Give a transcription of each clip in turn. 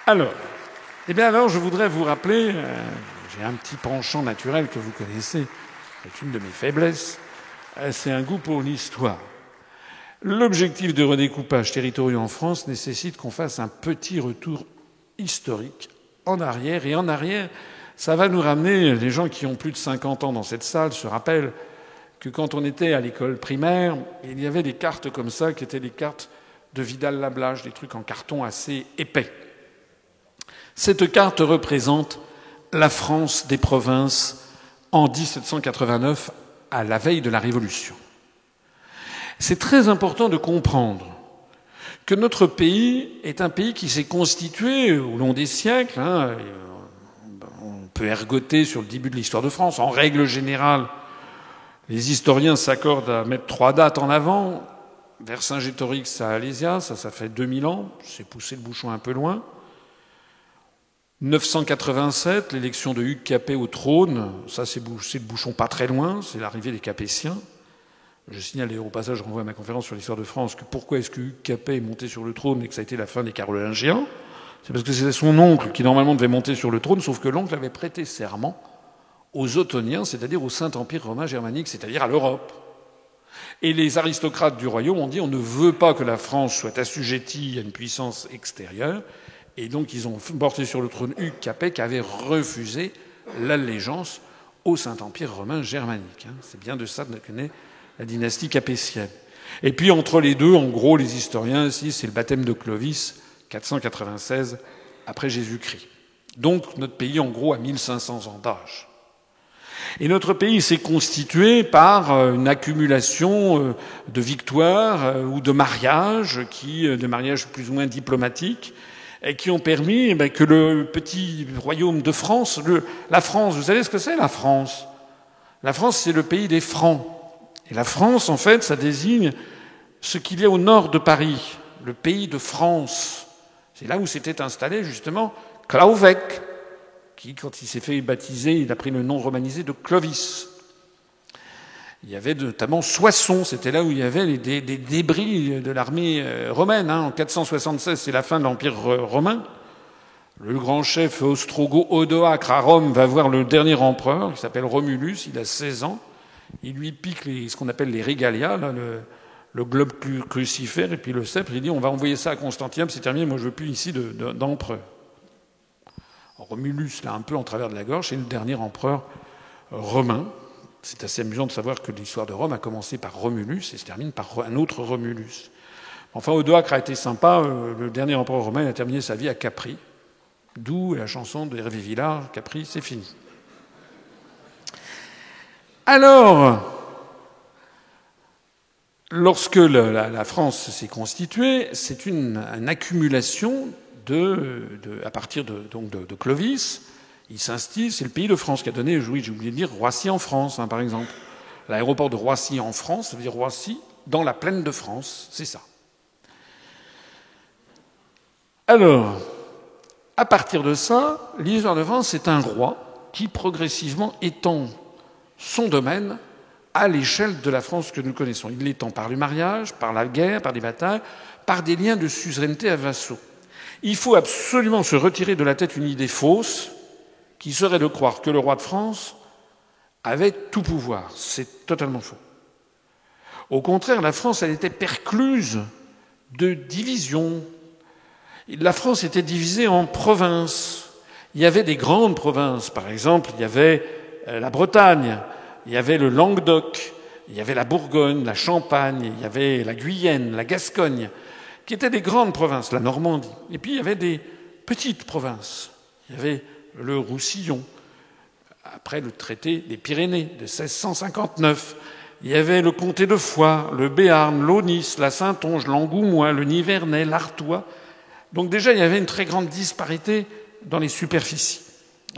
Alors, alors, je voudrais vous rappeler, j'ai un petit penchant naturel que vous connaissez, c'est une de mes faiblesses, c'est un goût pour l'histoire. L'objectif de redécoupage territorial en France nécessite qu'on fasse un petit retour historique en arrière. Et en arrière, ça va nous ramener, les gens qui ont plus de 50 ans dans cette salle se rappellent que quand on était à l'école primaire, il y avait des cartes comme ça qui étaient des cartes de Vidal-Lablage, des trucs en carton assez épais. Cette carte représente la France des provinces en 1789, à la veille de la Révolution. C'est très important de comprendre que notre pays est un pays qui s'est constitué au long des siècles. On peut ergoter sur le début de l'histoire de France. En règle générale, les historiens s'accordent à mettre 3 dates en avant. Vercingétorix à Alésia, ça fait 2000 ans. C'est poussé le bouchon un peu loin. 987, l'élection de Hugues Capet au trône. Ça, c'est le bouchon pas très loin. C'est l'arrivée des Capétiens. Je signale au passage, je renvoie à ma conférence sur l'histoire de France, que pourquoi est-ce que Hugues Capet est monté sur le trône et que ça a été la fin des Carolingiens? C'est parce que c'était son oncle qui normalement devait monter sur le trône, sauf que l'oncle avait prêté serment aux Ottoniens, c'est-à-dire au Saint-Empire romain germanique, c'est-à-dire à l'Europe. Et les aristocrates du royaume ont dit on ne veut pas que la France soit assujettie à une puissance extérieure, et donc ils ont porté sur le trône Hugues Capet qui avait refusé l'allégeance au Saint-Empire romain germanique. C'est bien de ça que naît la dynastie capétienne. Et puis entre les deux, en gros, les historiens, ici, c'est le baptême de Clovis, 496 après Jésus-Christ. Donc notre pays, en gros, a 1500 ans d'âge. Et notre pays s'est constitué par une accumulation de victoires ou de mariages, de mariages plus ou moins diplomatiques, et qui ont permis que le petit royaume de France, la France, vous savez ce que c'est la France? La France, c'est le pays des Francs. Et la France, en fait, ça désigne ce qu'il y a au nord de Paris, le pays de France. C'est là où s'était installé, justement, Clauvec, qui, quand il s'est fait baptiser, il a pris le nom romanisé de Clovis. Il y avait notamment Soissons, c'était là où il y avait des débris de l'armée romaine. En 476, c'est la fin de l'Empire romain. Le grand chef Ostrogo-Odoacre à Rome va voir le dernier empereur, qui s'appelle Romulus, il a 16 ans. Il lui pique ce qu'on appelle les régalia, là, le globe crucifère et puis le sceptre. Il dit on va envoyer ça à Constantinople, c'est terminé, moi je veux plus ici d'empereur. Romulus, là, un peu en travers de la gorge, c'est le dernier empereur romain. C'est assez amusant de savoir que l'histoire de Rome a commencé par Romulus et se termine par un autre Romulus. Enfin, Odoacre a été sympa. Le dernier empereur romain a terminé sa vie à Capri. D'où la chanson de Hervé Villard, Capri, c'est fini. Alors, lorsque la France s'est constituée, c'est une accumulation à partir de Clovis. Il s'instille, c'est le pays de France qui a donné, oui, j'ai oublié de dire, Roissy en France, par exemple. L'aéroport de Roissy en France, ça veut dire Roissy dans la plaine de France, c'est ça. Alors, à partir de ça, l'histoire de France, c'est un roi qui progressivement étend son domaine à l'échelle de la France que nous connaissons. Il l'étend par le mariage, par la guerre, par des batailles, par des liens de suzeraineté à vassaux. Il faut absolument se retirer de la tête une idée fausse qui serait de croire que le roi de France avait tout pouvoir. C'est totalement faux. Au contraire, la France, elle était percluse de divisions. La France était divisée en provinces. Il y avait des grandes provinces. Par exemple, il y avait la Bretagne, il y avait le Languedoc, il y avait la Bourgogne, la Champagne, il y avait la Guyenne, la Gascogne, qui étaient des grandes provinces, la Normandie. Et puis il y avait des petites provinces. Il y avait le Roussillon, après le traité des Pyrénées de 1659. Il y avait le comté de Foix, le Béarn, l'Aunis, la Saintonge, l'Angoumois, le Nivernais, l'Artois. Donc déjà, il y avait une très grande disparité dans les superficies.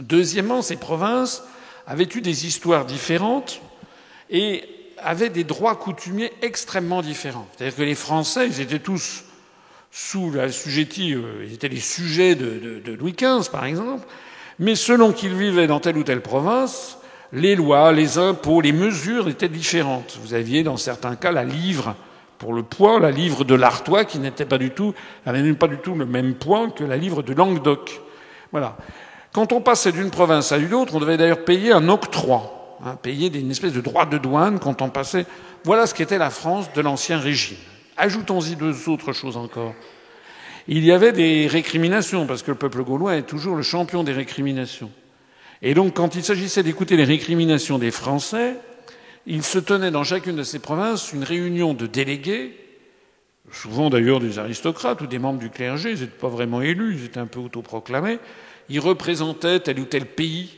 Deuxièmement, ces provinces avaient eu des histoires différentes et avaient des droits coutumiers extrêmement différents. C'est-à-dire que les Français, ils étaient tous sous la assujettie, ils étaient les sujets de Louis XV, par exemple, mais selon qu'ils vivaient dans telle ou telle province, les lois, les impôts, les mesures étaient différentes. Vous aviez, dans certains cas, la livre Pour le poids, la livre de l'Artois, qui n'avait même pas du tout le même poids que la livre de Languedoc. Voilà. Quand on passait d'une province à une autre, on devait d'ailleurs payer un octroi, payer une espèce de droit de douane quand on passait. Voilà ce qu'était la France de l'Ancien Régime. Ajoutons-y deux autres choses encore. Il y avait des récriminations, parce que le peuple gaulois est toujours le champion des récriminations. Et donc, quand il s'agissait d'écouter les récriminations des Français, il se tenait dans chacune de ces provinces une réunion de délégués, souvent d'ailleurs des aristocrates ou des membres du clergé, ils n'étaient pas vraiment élus, ils étaient un peu autoproclamés. Ils représentaient tel ou tel pays,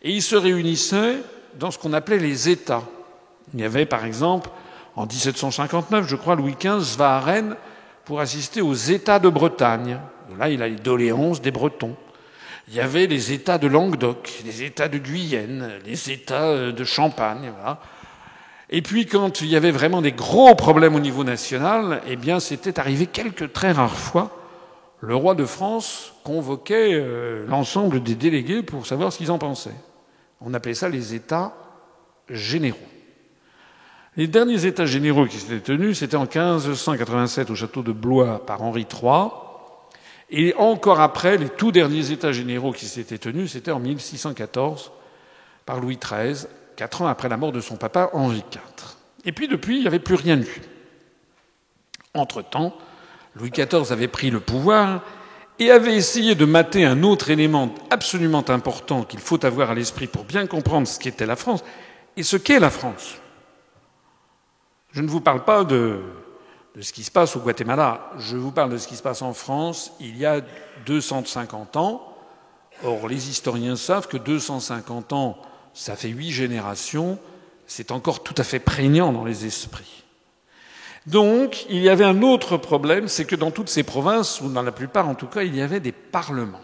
et ils se réunissaient dans ce qu'on appelait les États. Il y avait, par exemple, en 1759, je crois, Louis XV va à Rennes pour assister aux États de Bretagne. Là, il a les doléances des Bretons. Il y avait les États de Languedoc, les États de Guyenne, les États de Champagne, voilà. Et puis, quand il y avait vraiment des gros problèmes au niveau national, eh bien, c'était arrivé quelques très rares fois. Le roi de France convoquait l'ensemble des délégués pour savoir ce qu'ils en pensaient. On appelait ça les États généraux. Les derniers États généraux qui s'étaient tenus, c'était en 1587 au château de Blois par Henri III. Et encore après, les tout derniers États généraux qui s'étaient tenus, c'était en 1614 par Louis XIII, 4 ans après la mort de son papa Henri IV. Et puis depuis, il n'y avait plus rien eu. Entre-temps, Louis XIV avait pris le pouvoir et avait essayé de mater un autre élément absolument important qu'il faut avoir à l'esprit pour bien comprendre ce qu'était la France et ce qu'est la France. Je ne vous parle pas de ce qui se passe au Guatemala, je vous parle de ce qui se passe en France il y a 250 ans. Or, les historiens savent que 250 ans, ça fait 8 générations, c'est encore tout à fait prégnant dans les esprits. Donc, il y avait un autre problème, c'est que dans toutes ces provinces, ou dans la plupart en tout cas, il y avait des parlements,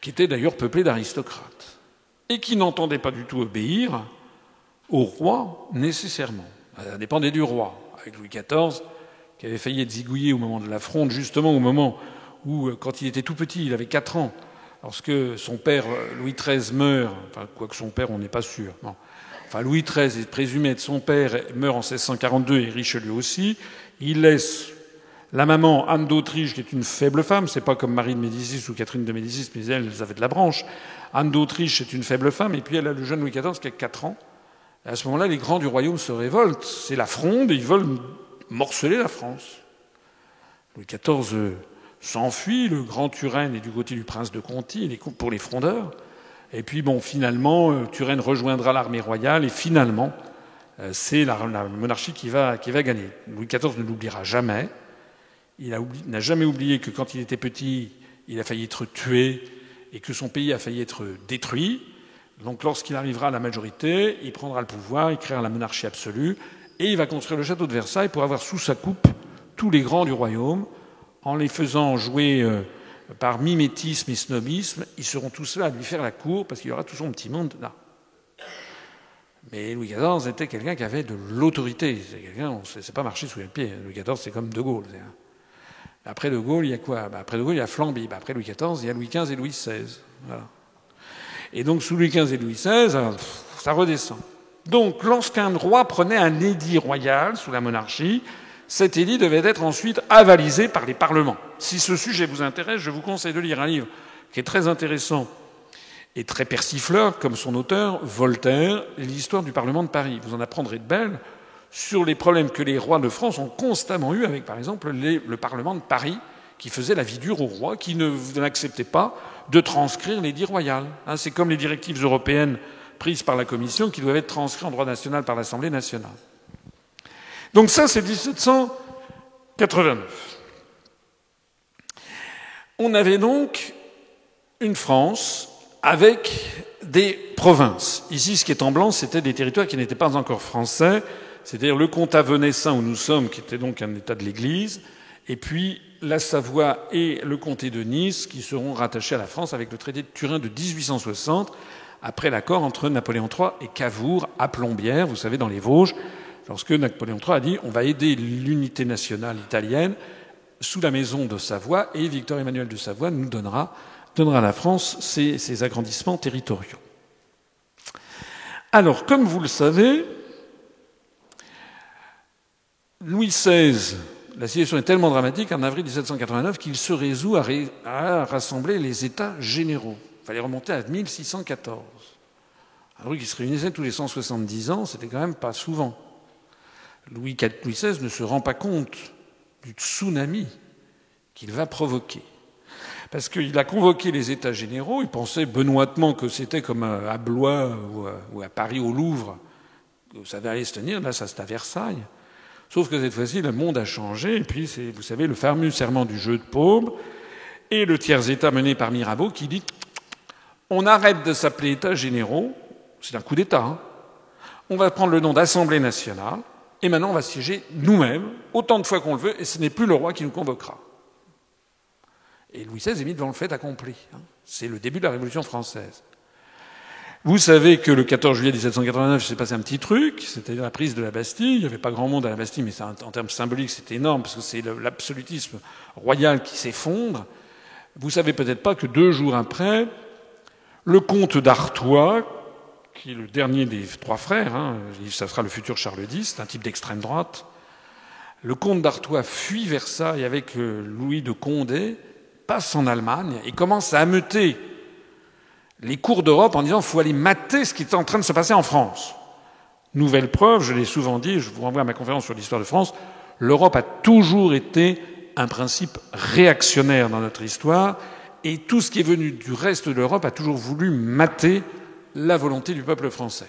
qui étaient d'ailleurs peuplés d'aristocrates, et qui n'entendaient pas du tout obéir au roi nécessairement. Ça dépendait du roi. Avec Louis XIV, qui avait failli être zigouillé au moment de la Fronde, justement au moment où, quand il était tout petit, il avait 4 ans, lorsque son père, Louis XIII, meurt, enfin, quoique son père, on n'est pas sûr. Non. Enfin, Louis XIII est présumé être son père, meurt en 1642, et Richelieu aussi. Il laisse la maman, Anne d'Autriche, qui est une faible femme, c'est pas comme Marie de Médicis ou Catherine de Médicis, mais elles avaient de la branche. Anne d'Autriche est une faible femme, et puis elle a le jeune Louis XIV qui a 4 ans. Et à ce moment-là, les grands du royaume se révoltent. C'est la Fronde, et ils veulent morceler la France. Louis XIV s'enfuit, le grand Turenne est du côté du prince de Conti, il est pour les frondeurs. Et puis, bon, finalement, Turenne rejoindra l'armée royale, et finalement, c'est la monarchie qui va gagner. Louis XIV ne l'oubliera jamais. Il n'a jamais oublié que quand il était petit, il a failli être tué, et que son pays a failli être détruit. Donc lorsqu'il arrivera à la majorité, il prendra le pouvoir, il créera la monarchie absolue, et il va construire le château de Versailles pour avoir sous sa coupe tous les grands du royaume, en les faisant jouer par mimétisme et snobisme. Ils seront tous là à lui faire la cour, parce qu'il y aura tout son petit monde là. Mais Louis XIV était quelqu'un qui avait de l'autorité. C'est quelqu'un, on ne sait pas marcher sous les pieds. Louis XIV, c'est comme De Gaulle. Après De Gaulle, il y a quoi ? Après De Gaulle, il y a Flamby. Après Louis XIV, il y a Louis XV et Louis XVI. Voilà. Et donc, sous Louis XV et Louis XVI, ça redescend. Donc, lorsqu'un roi prenait un édit royal sous la monarchie, cet édit devait être ensuite avalisé par les parlements. Si ce sujet vous intéresse, je vous conseille de lire un livre qui est très intéressant et très persifleur, comme son auteur, Voltaire, l'histoire du Parlement de Paris. Vous en apprendrez de belles sur les problèmes que les rois de France ont constamment eus avec, par exemple, le Parlement de Paris, qui faisait la vie dure au roi, qui n'acceptait pas de transcrire l'édit royal. C'est comme les directives européennes prises par la Commission qui doivent être transcrites en droit national par l'Assemblée nationale. Donc ça, c'est 1789. On avait donc une France avec des provinces. Ici, ce qui est en blanc, c'était des territoires qui n'étaient pas encore français, c'est-à-dire le comtat venessin où nous sommes, qui était donc un État de l'Église, et puis la Savoie et le comté de Nice, qui seront rattachés à la France avec le traité de Turin de 1860, après l'accord entre Napoléon III et Cavour à Plombières, vous savez, dans les Vosges, lorsque Napoléon III a dit « on va aider l'unité nationale italienne sous la maison de Savoie, et Victor Emmanuel de Savoie nous donnera à la France ses agrandissements territoriaux ». Alors, comme vous le savez, Louis XVI, la situation est tellement dramatique en avril 1789 qu'il se résout à rassembler les États généraux. Il fallait remonter à 1614. Un truc qui se réunissait tous les 170 ans, c'était quand même pas souvent. Louis XVI ne se rend pas compte du tsunami qu'il va provoquer. Parce qu'il a convoqué les États généraux, il pensait benoîtement que c'était comme à Blois ou à Paris au Louvre, que ça allait se tenir, là ça c'est à Versailles. Sauf que cette fois-ci, le monde a changé, et puis c'est, vous savez, le fameux serment du jeu de paume, et le tiers-État mené par Mirabeau qui dit « On arrête de s'appeler États généraux, c'est un coup d'État, hein. On va prendre le nom d'Assemblée nationale, et maintenant on va siéger nous-mêmes, autant de fois qu'on le veut, et ce n'est plus le roi qui nous convoquera. » Et Louis XVI est mis devant le fait accompli. C'est le début de la Révolution française. Vous savez que le 14 juillet 1789, il s'est passé un petit truc, c'est-à-dire la prise de la Bastille. Il n'y avait pas grand monde à la Bastille, mais en termes symboliques, c'est énorme, parce que c'est l'absolutisme royal qui s'effondre. Vous savez peut-être pas que 2 jours après, le comte d'Artois, qui est le dernier des 3 frères, ça sera le futur Charles X, c'est un type d'extrême droite, le comte d'Artois fuit Versailles avec Louis de Condé, passe en Allemagne et commence à ameuter les cours d'Europe en disant qu'il faut aller mater ce qui est en train de se passer en France. Nouvelle preuve, je l'ai souvent dit, je vous renvoie à ma conférence sur l'histoire de France, l'Europe a toujours été un principe réactionnaire dans notre histoire et tout ce qui est venu du reste de l'Europe a toujours voulu mater la volonté du peuple français.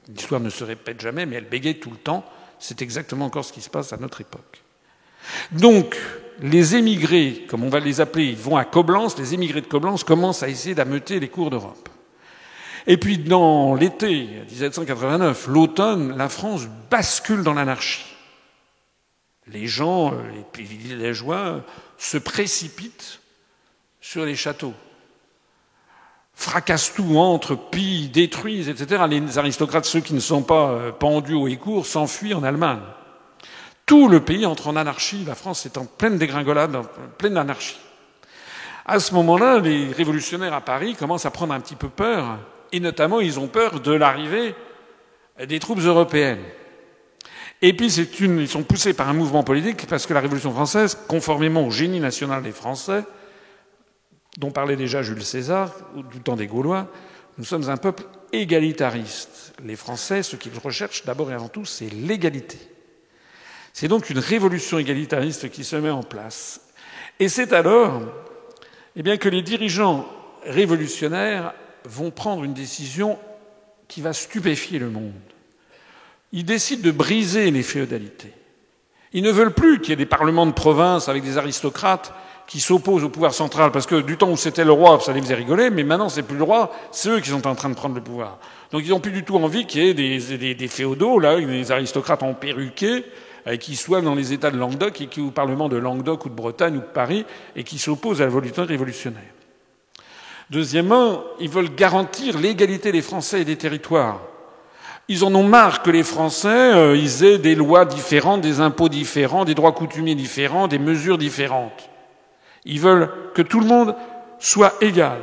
L'histoire ne se répète jamais, mais elle bégaye tout le temps. C'est exactement encore ce qui se passe à notre époque. Donc, les émigrés, comme on va les appeler, ils vont à Coblence, les émigrés de Coblence commencent à essayer d'ameuter les cours d'Europe. Et puis, dans l'été 1789, l'automne, la France bascule dans l'anarchie. Les gens, les villageois, se précipitent sur les châteaux, fracassent tout, entrent, pillent, détruisent, etc. Les aristocrates, ceux qui ne sont pas pendus au Écourt, s'enfuient en Allemagne. Tout le pays entre en anarchie. La France est en pleine dégringolade, en pleine anarchie. À ce moment-là, les révolutionnaires à Paris commencent à prendre un petit peu peur, et notamment ils ont peur de l'arrivée des troupes européennes. Et puis ils sont poussés par un mouvement politique parce que la Révolution française, conformément au génie national des Français, dont parlait déjà Jules César, du temps des Gaulois, nous sommes un peuple égalitariste. Les Français, ce qu'ils recherchent d'abord et avant tout, c'est l'égalité. C'est donc une révolution égalitariste qui se met en place. Et c'est alors que les dirigeants révolutionnaires vont prendre une décision qui va stupéfier le monde. Ils décident de briser les féodalités. Ils ne veulent plus qu'il y ait des parlements de province avec des aristocrates qui s'opposent au pouvoir central, parce que du temps où c'était le roi, ça les faisait rigoler, mais maintenant c'est plus le roi, c'est eux qui sont en train de prendre le pouvoir. Donc ils n'ont plus du tout envie qu'il y ait des féodaux, là, des aristocrates en perruquet, qui soient dans les États de Languedoc et qui au Parlement de Languedoc ou de Bretagne ou de Paris et qui s'opposent à la volonté révolutionnaire. Deuxièmement, ils veulent garantir l'égalité des Français et des territoires. Ils en ont marre que les Français ils aient des lois différentes, des impôts différents, des droits coutumiers différents, des mesures différentes. Ils veulent que tout le monde soit égal.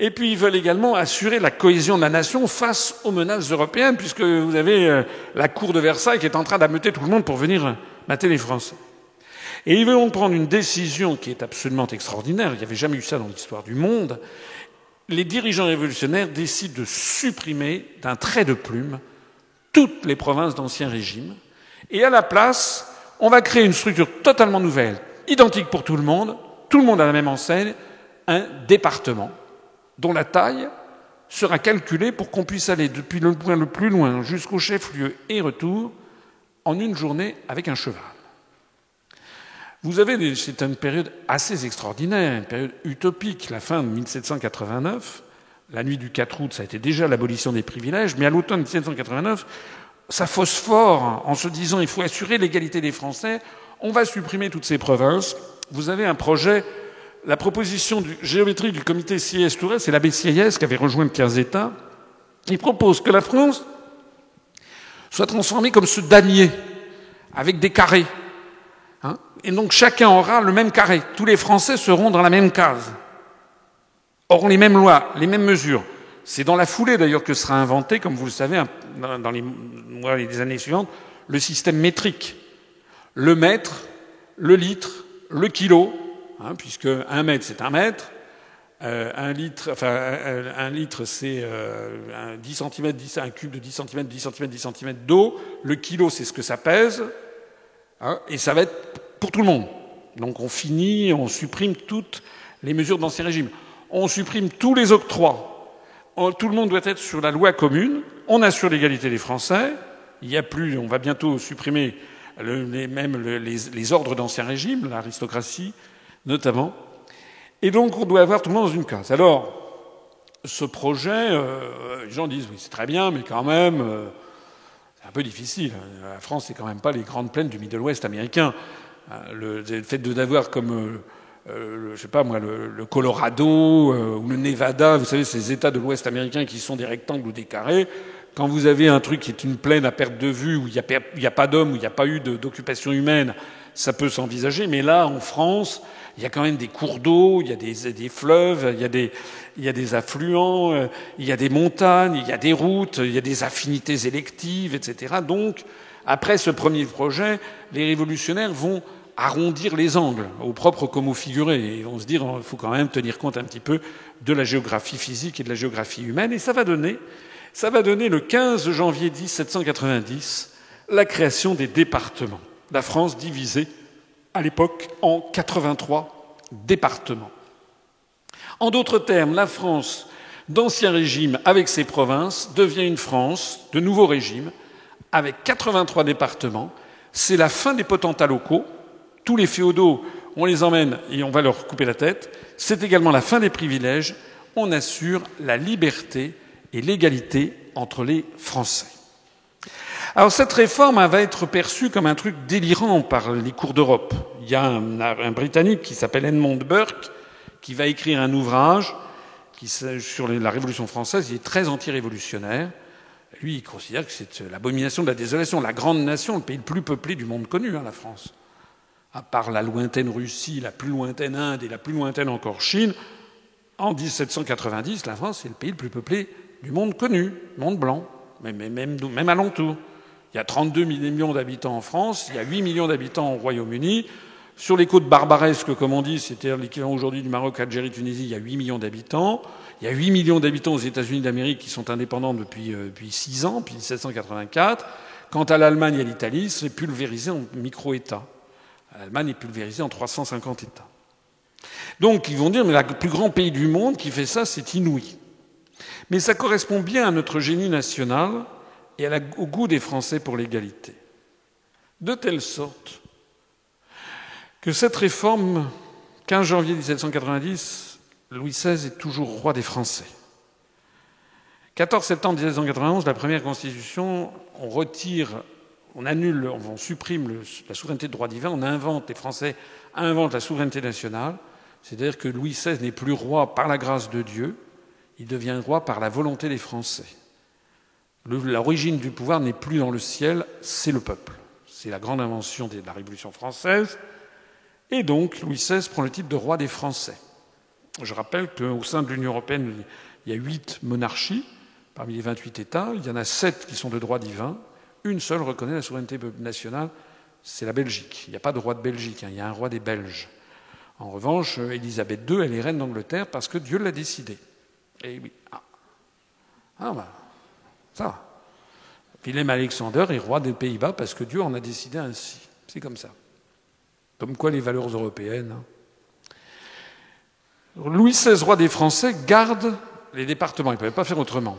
Et puis ils veulent également assurer la cohésion de la nation face aux menaces européennes, puisque vous avez la cour de Versailles qui est en train d'ameuter tout le monde pour venir mater les Français. Et ils veulent prendre une décision qui est absolument extraordinaire. Il n'y avait jamais eu ça dans l'histoire du monde. Les dirigeants révolutionnaires décident de supprimer d'un trait de plume toutes les provinces d'Ancien Régime. Et à la place, on va créer une structure totalement nouvelle, identique pour tout le monde à la même enseigne, un département dont la taille sera calculée pour qu'on puisse aller depuis le point le plus loin jusqu'au chef-lieu et retour en une journée avec un cheval. Vous avez, c'est une période assez extraordinaire, une période utopique, la fin de 1789, la nuit du 4 août, ça a été déjà l'abolition des privilèges, mais à l'automne 1789, ça phosphore en se disant il faut assurer l'égalité des Français, on va supprimer toutes ces provinces. Vous avez un projet, la proposition géométrique du comité Sieyès-Tourret, c'est l'abbé Sieyès qui avait rejoint le tiers-État, il propose que la France soit transformée comme ce damier, avec des carrés. Et donc chacun aura le même carré. Tous les Français seront dans la même case, auront les mêmes lois, les mêmes mesures. C'est dans la foulée d'ailleurs que sera inventé, comme vous le savez, dans les mois et les années suivantes, le système métrique. le mètre, le litre, le kilo, puisque 1 mètre c'est 1 mètre, un litre c'est 10 cm, un cube de 10 cm, 10 cm, 10 cm d'eau, le kilo c'est ce que ça pèse, et ça va être pour tout le monde. Donc on supprime toutes les mesures d'Ancien Régime. On supprime tous les octrois. Tout le monde doit être sur la loi commune. On assure l'égalité des Français. On va bientôt supprimer les ordres d'Ancien Régime, l'aristocratie notamment. Et donc on doit avoir tout le monde dans une case. Alors, ce projet, les gens disent oui c'est très bien, mais quand même, c'est un peu difficile. La France, c'est quand même pas les grandes plaines du Middle West américain. Le fait d'avoir comme je sais pas moi, le Colorado ou le Nevada, vous savez, ces États de l'Ouest américain qui sont des rectangles ou des carrés. Quand vous avez un truc qui est une plaine à perte de vue, où il n'y a pas d'hommes, où il n'y a pas eu d'occupation humaine, ça peut s'envisager. Mais là, en France, il y a quand même des cours d'eau, il y a des fleuves, il y a des affluents, il y a des montagnes, il y a des routes, il y a des affinités électives, etc. Donc, après ce premier projet, les révolutionnaires vont arrondir les angles, au propre comme au figuré. Et ils vont se dire, il faut quand même tenir compte un petit peu de la géographie physique et de la géographie humaine. Et ça va donner le 15 janvier 1790 la création des départements. La France divisée, à l'époque, en 83 départements. En d'autres termes, la France d'Ancien Régime, avec ses provinces, devient une France de nouveau régime, avec 83 départements. C'est la fin des potentats locaux. Tous les féodaux, on les emmène et on va leur couper la tête. C'est également la fin des privilèges. On assure la liberté et l'égalité entre les Français. Alors cette réforme va être perçue comme un truc délirant par les cours d'Europe. Il y a un Britannique qui s'appelle Edmund Burke qui va écrire un ouvrage sur la Révolution française. Il est très anti-révolutionnaire. Lui, il considère que c'est l'abomination de la désolation. La grande nation, le pays le plus peuplé du monde connu, la France. À part la lointaine Russie, la plus lointaine Inde et la plus lointaine encore Chine, en 1790, la France, c'est le pays le plus peuplé du monde connu, monde blanc, même alentour. Il y a 32 millions d'habitants en France, il y a 8 millions d'habitants au Royaume-Uni. Sur les côtes barbaresques, comme on dit, c'est-à-dire l'équivalent aujourd'hui du Maroc, Algérie, Tunisie, il y a 8 millions d'habitants. Il y a 8 millions d'habitants aux États-Unis d'Amérique qui sont indépendants depuis 6 ans, depuis 1784. Quant à l'Allemagne et à l'Italie, c'est pulvérisé en micro-États. L'Allemagne est pulvérisée en 350 États. Donc, ils vont dire, mais le plus grand pays du monde qui fait ça, c'est inouï. Mais ça correspond bien à notre génie national et au goût des Français pour l'égalité. De telle sorte que cette réforme, 15 janvier 1790, Louis XVI est toujours roi des Français. 14 septembre 1791, la première constitution, on supprime la souveraineté de droit divin, les Français inventent la souveraineté nationale, c'est-à-dire que Louis XVI n'est plus roi par la grâce de Dieu, il devient roi par la volonté des Français. L'origine du pouvoir n'est plus dans le ciel, c'est le peuple. C'est la grande invention de la Révolution française. Et donc, Louis XVI prend le titre de roi des Français. Je rappelle qu'au sein de l'Union européenne, il y a 8 monarchies, parmi les 28 États. Il y en a 7 qui sont de droit divin. Une seule reconnaît la souveraineté nationale, c'est la Belgique. Il n'y a pas de roi de Belgique, il y a un roi des Belges. En revanche, Élisabeth II, elle est reine d'Angleterre parce que Dieu l'a décidé. Et oui. Ça va. Willem-Alexander est roi des Pays-Bas parce que Dieu en a décidé ainsi. C'est comme ça. Comme quoi les valeurs européennes. Louis XVI, roi des Français, garde les départements. Il ne pouvait pas faire autrement.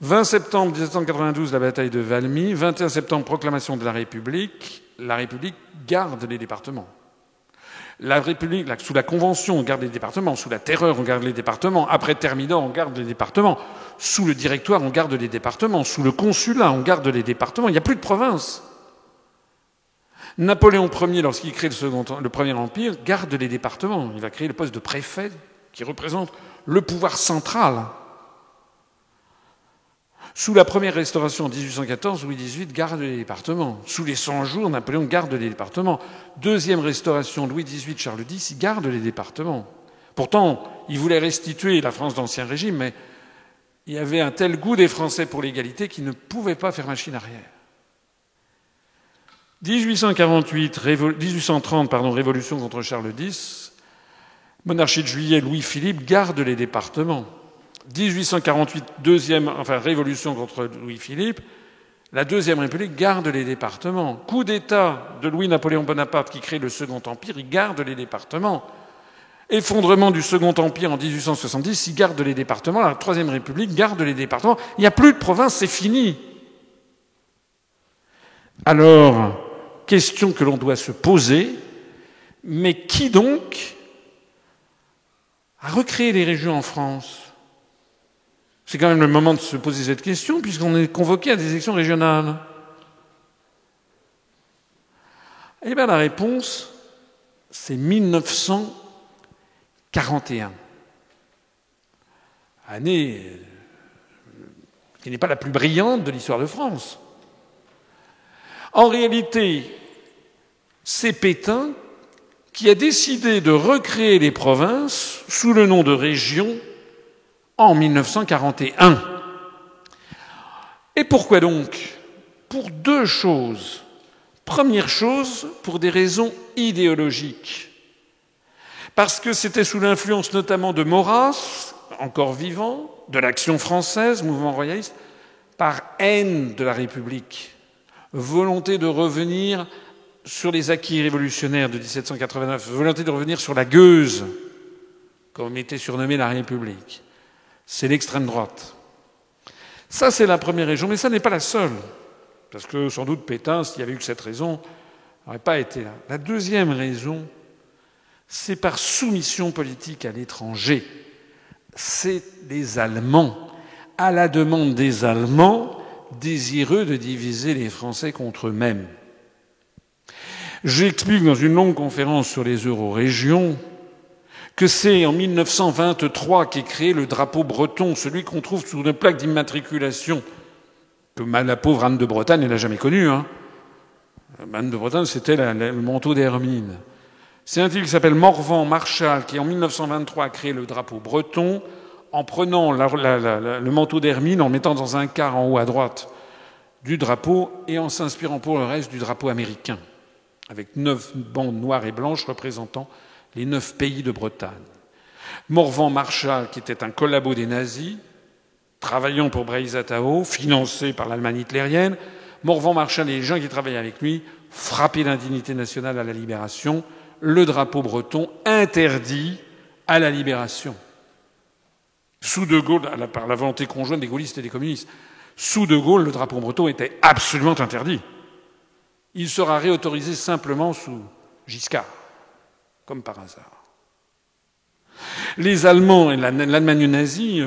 20 septembre 1792, la bataille de Valmy. 21 septembre, proclamation de la République. La République garde les départements. La République, sous la Convention, on garde les départements. Sous la Terreur, on garde les départements. Après Thermidor, on garde les départements. Sous le Directoire, on garde les départements. Sous le Consulat, on garde les départements. Il n'y a plus de province. Napoléon Ier, lorsqu'il crée le Premier Empire, garde les départements. Il va créer le poste de préfet qui représente le pouvoir central. Sous la première Restauration en 1814, Louis XVIII garde les départements. Sous les 100 jours, Napoléon garde les départements. Deuxième Restauration, Louis XVIII, Charles X, il garde les départements. Pourtant, il voulait restituer la France d'Ancien Régime, mais il y avait un tel goût des Français pour l'égalité qu'ils ne pouvaient pas faire machine arrière. 1830, révolution contre Charles X. Monarchie de Juillet, Louis-Philippe garde les départements. 1848, révolution contre Louis-Philippe. La Deuxième République garde les départements. Coup d'État de Louis-Napoléon Bonaparte qui crée le Second Empire, il garde les départements. Effondrement du Second Empire en 1870, il garde les départements. La Troisième République garde les départements. Il n'y a plus de province, c'est fini. Alors, question que l'on doit se poser, mais qui donc a recréé les régions en France ? C'est quand même le moment de se poser cette question, puisqu'on est convoqué à des élections régionales. Eh bien, la réponse, c'est 1941. Année qui n'est pas la plus brillante de l'histoire de France. En réalité, c'est Pétain qui a décidé de recréer les provinces sous le nom de régions en 1941. Et pourquoi donc ? Pour deux choses. Première chose, pour des raisons idéologiques. Parce que c'était sous l'influence notamment de Maurras, encore vivant, de l'Action française, mouvement royaliste, par haine de la République, volonté de revenir sur les acquis révolutionnaires de 1789, volonté de revenir sur la gueuse, comme était surnommée la République. C'est l'extrême droite. Ça, c'est la première raison, mais ça n'est pas la seule. Parce que, sans doute, Pétain, s'il y avait eu que cette raison, n'aurait pas été là. La deuxième raison, c'est par soumission politique à l'étranger. C'est les Allemands, à la demande des Allemands, désireux de diviser les Français contre eux-mêmes. J'explique dans une longue conférence sur les eurorégions que c'est en 1923 qu'est créé le drapeau breton, celui qu'on trouve sur une plaque d'immatriculation, que la pauvre Anne de Bretagne, elle n'a jamais connu. Anne de Bretagne, c'était le manteau d'Hermine. C'est un type qui s'appelle Morvan Marchal, qui en 1923 a créé le drapeau breton, en prenant le manteau d'Hermine, en mettant dans un quart en haut à droite du drapeau, et en s'inspirant pour le reste du drapeau américain, avec 9 bandes noires et blanches représentant les 9 pays de Bretagne. Morvan Marchal, qui était un collabo des nazis, travaillant pour Brey-Zatao, financé par l'Allemagne hitlérienne. Morvan Marchal et les gens qui travaillaient avec lui, frappés d'indignité nationale à la Libération, le drapeau breton interdit à la Libération. Sous De Gaulle, par la volonté conjointe des gaullistes et des communistes, sous De Gaulle, le drapeau breton était absolument interdit. Il sera réautorisé simplement sous Giscard, comme par hasard. Les Allemands et l'Allemagne nazie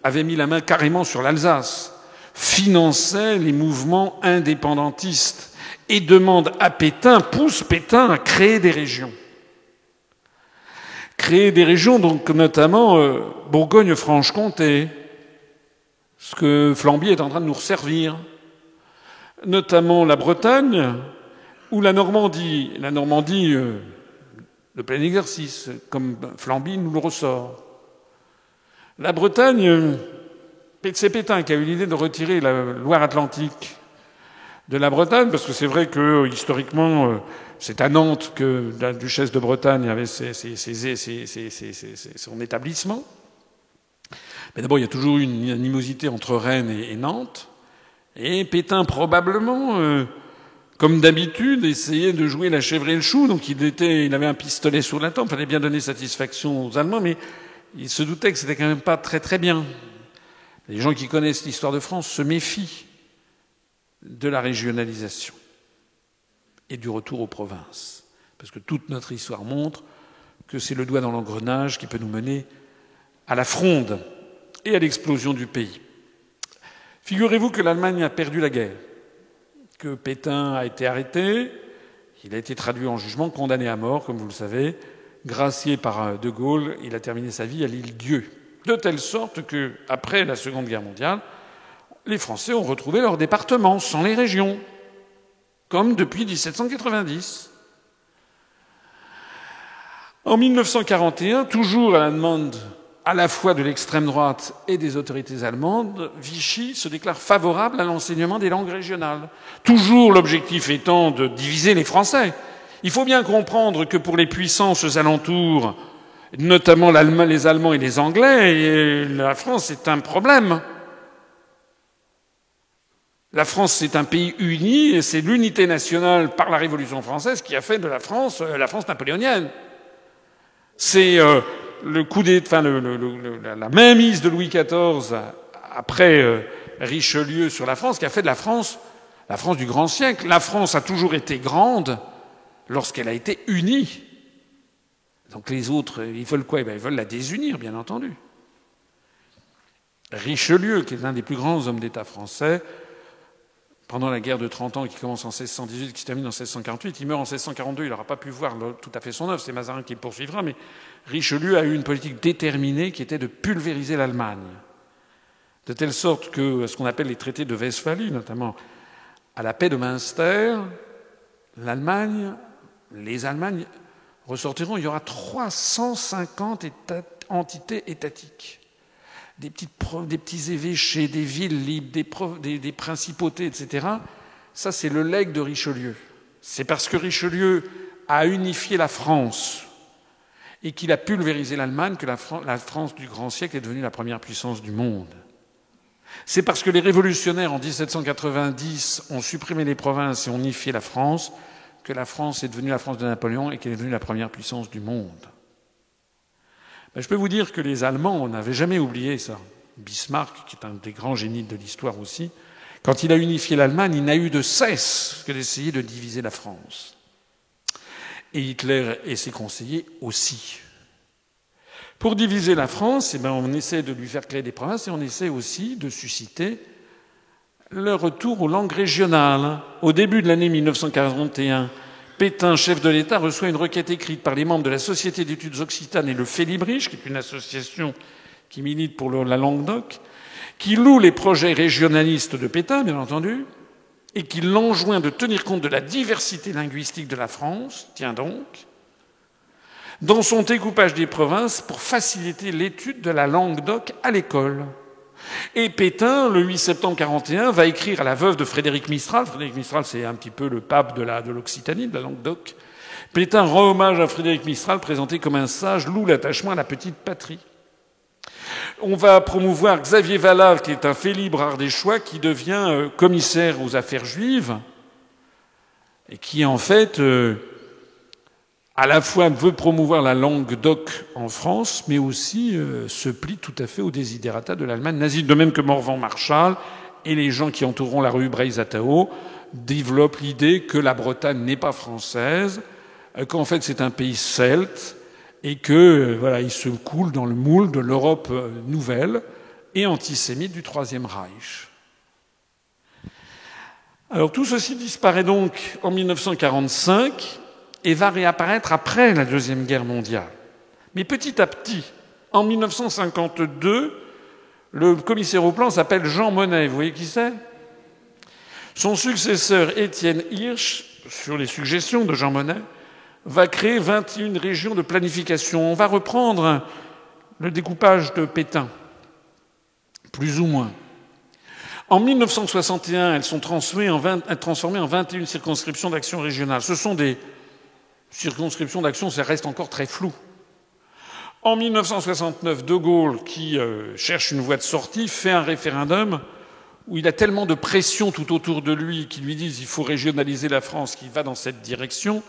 avaient mis la main carrément sur l'Alsace, finançaient les mouvements indépendantistes et demandent à Pétain, poussent Pétain à créer des régions. Créer des régions, donc notamment Bourgogne-Franche-Comté, ce que Flamby est en train de nous resservir, notamment la Bretagne ou la Normandie. La Normandie, le plein exercice, comme Flamby nous le ressort. La Bretagne, c'est Pétain qui a eu l'idée de retirer la Loire-Atlantique de la Bretagne, parce que c'est vrai que, historiquement, c'est à Nantes que la duchesse de Bretagne avait son établissement. Mais d'abord, il y a toujours eu une animosité entre Rennes et Nantes. Et Pétain, probablement, comme d'habitude, essayait de jouer la chèvre et le chou. Donc il avait un pistolet sur la tempe. Il fallait bien donner satisfaction aux Allemands, mais il se doutait que c'était quand même pas très très bien. Les gens qui connaissent l'histoire de France se méfient de la régionalisation et du retour aux provinces. Parce que toute notre histoire montre que c'est le doigt dans l'engrenage qui peut nous mener à la fronde et à l'explosion du pays. Figurez-vous que l'Allemagne a perdu la guerre, que Pétain a été arrêté, il a été traduit en jugement, condamné à mort, comme vous le savez, gracié par De Gaulle, il a terminé sa vie à l'Île-Dieu. De telle sorte que, après la Seconde Guerre mondiale, les Français ont retrouvé leur département, sans les régions, comme depuis 1790. En 1941, toujours à la demande à la fois de l'extrême droite et des autorités allemandes, Vichy se déclare favorable à l'enseignement des langues régionales. Toujours l'objectif étant de diviser les Français. Il faut bien comprendre que pour les puissances alentours, notamment les Allemands et les Anglais, la France est un problème. La France, c'est un pays uni, et c'est l'unité nationale par la Révolution française qui a fait de la France napoléonienne. C'est la mainmise de Louis XIV après Richelieu sur la France qui a fait de la France du grand siècle. La France a toujours été grande lorsqu'elle a été unie. Donc les autres, ils veulent quoi? Ils veulent la désunir, bien entendu. Richelieu, qui est l'un des plus grands hommes d'État français, pendant la guerre de 30 ans qui commence en 1618, qui se termine en 1648, il meurt en 1642, il n'aura pas pu voir tout à fait son œuvre, c'est Mazarin qui le poursuivra, mais Richelieu a eu une politique déterminée qui était de pulvériser l'Allemagne. De telle sorte que ce qu'on appelle les traités de Westphalie, notamment à la paix de Münster, les Allemagnes ressortiront, il y aura 350 entités étatiques. Des petits évêchés, des villes libres, des principautés, etc. Ça, c'est le legs de Richelieu. C'est parce que Richelieu a unifié la France et qu'il a pulvérisé l'Allemagne que la France du grand siècle est devenue la première puissance du monde. C'est parce que les révolutionnaires, en 1790, ont supprimé les provinces et ont unifié la France que la France est devenue la France de Napoléon et qu'elle est devenue la première puissance du monde. Je peux vous dire que les Allemands n'avaient jamais oublié ça. Bismarck, qui est un des grands génies de l'histoire aussi, quand il a unifié l'Allemagne, il n'a eu de cesse que d'essayer de diviser la France. Et Hitler et ses conseillers aussi. Pour diviser la France, on essaie de lui faire créer des provinces et on essaie aussi de susciter le retour aux langues régionales. Au début de l'année 1941, Pétain, chef de l'État, reçoit une requête écrite par les membres de la Société d'études occitanes et le Félibrige, qui est une association qui milite pour la Languedoc, qui loue les projets régionalistes de Pétain, bien entendu, et qui l'enjoint de tenir compte de la diversité linguistique de la France, tiens donc, dans son découpage des provinces pour faciliter l'étude de la Languedoc à l'école. Et Pétain, le 8 septembre 1941, va écrire à la veuve de Frédéric Mistral. Frédéric Mistral, c'est un petit peu le pape de l'Occitanie, de la Languedoc. Pétain rend hommage à Frédéric Mistral, présenté comme un sage, loue l'attachement à la petite patrie. On va promouvoir Xavier Valave, qui est un félibre ardéchois, qui devient commissaire aux affaires juives, et qui, en fait, à la fois veut promouvoir la langue doc en France, mais aussi se plie tout à fait aux desiderata de l'Allemagne nazie. De même que Morvan Marshall et les gens qui entoureront la rue Breizatao développent l'idée que la Bretagne n'est pas française, qu'en fait c'est un pays celte, et que il se coule dans le moule de l'Europe nouvelle et antisémite du Troisième Reich. Alors tout ceci disparaît donc en 1945 et va réapparaître après la Deuxième Guerre mondiale. Mais petit à petit, en 1952, le commissaire au plan s'appelle Jean Monnet. Vous voyez qui c'est? Son successeur, Étienne Hirsch, sur les suggestions de Jean Monnet, va créer 21 régions de planification. On va reprendre le découpage de Pétain, plus ou moins. En 1961, elles sont transformées en 21 circonscriptions d'action régionale. Ce sont des circonscriptions d'action, ça reste encore très flou. En 1969, De Gaulle, qui cherche une voie de sortie, fait un référendum où il a tellement de pression tout autour de lui qui lui disent qu'il faut régionaliser la France, qu'il va dans cette direction.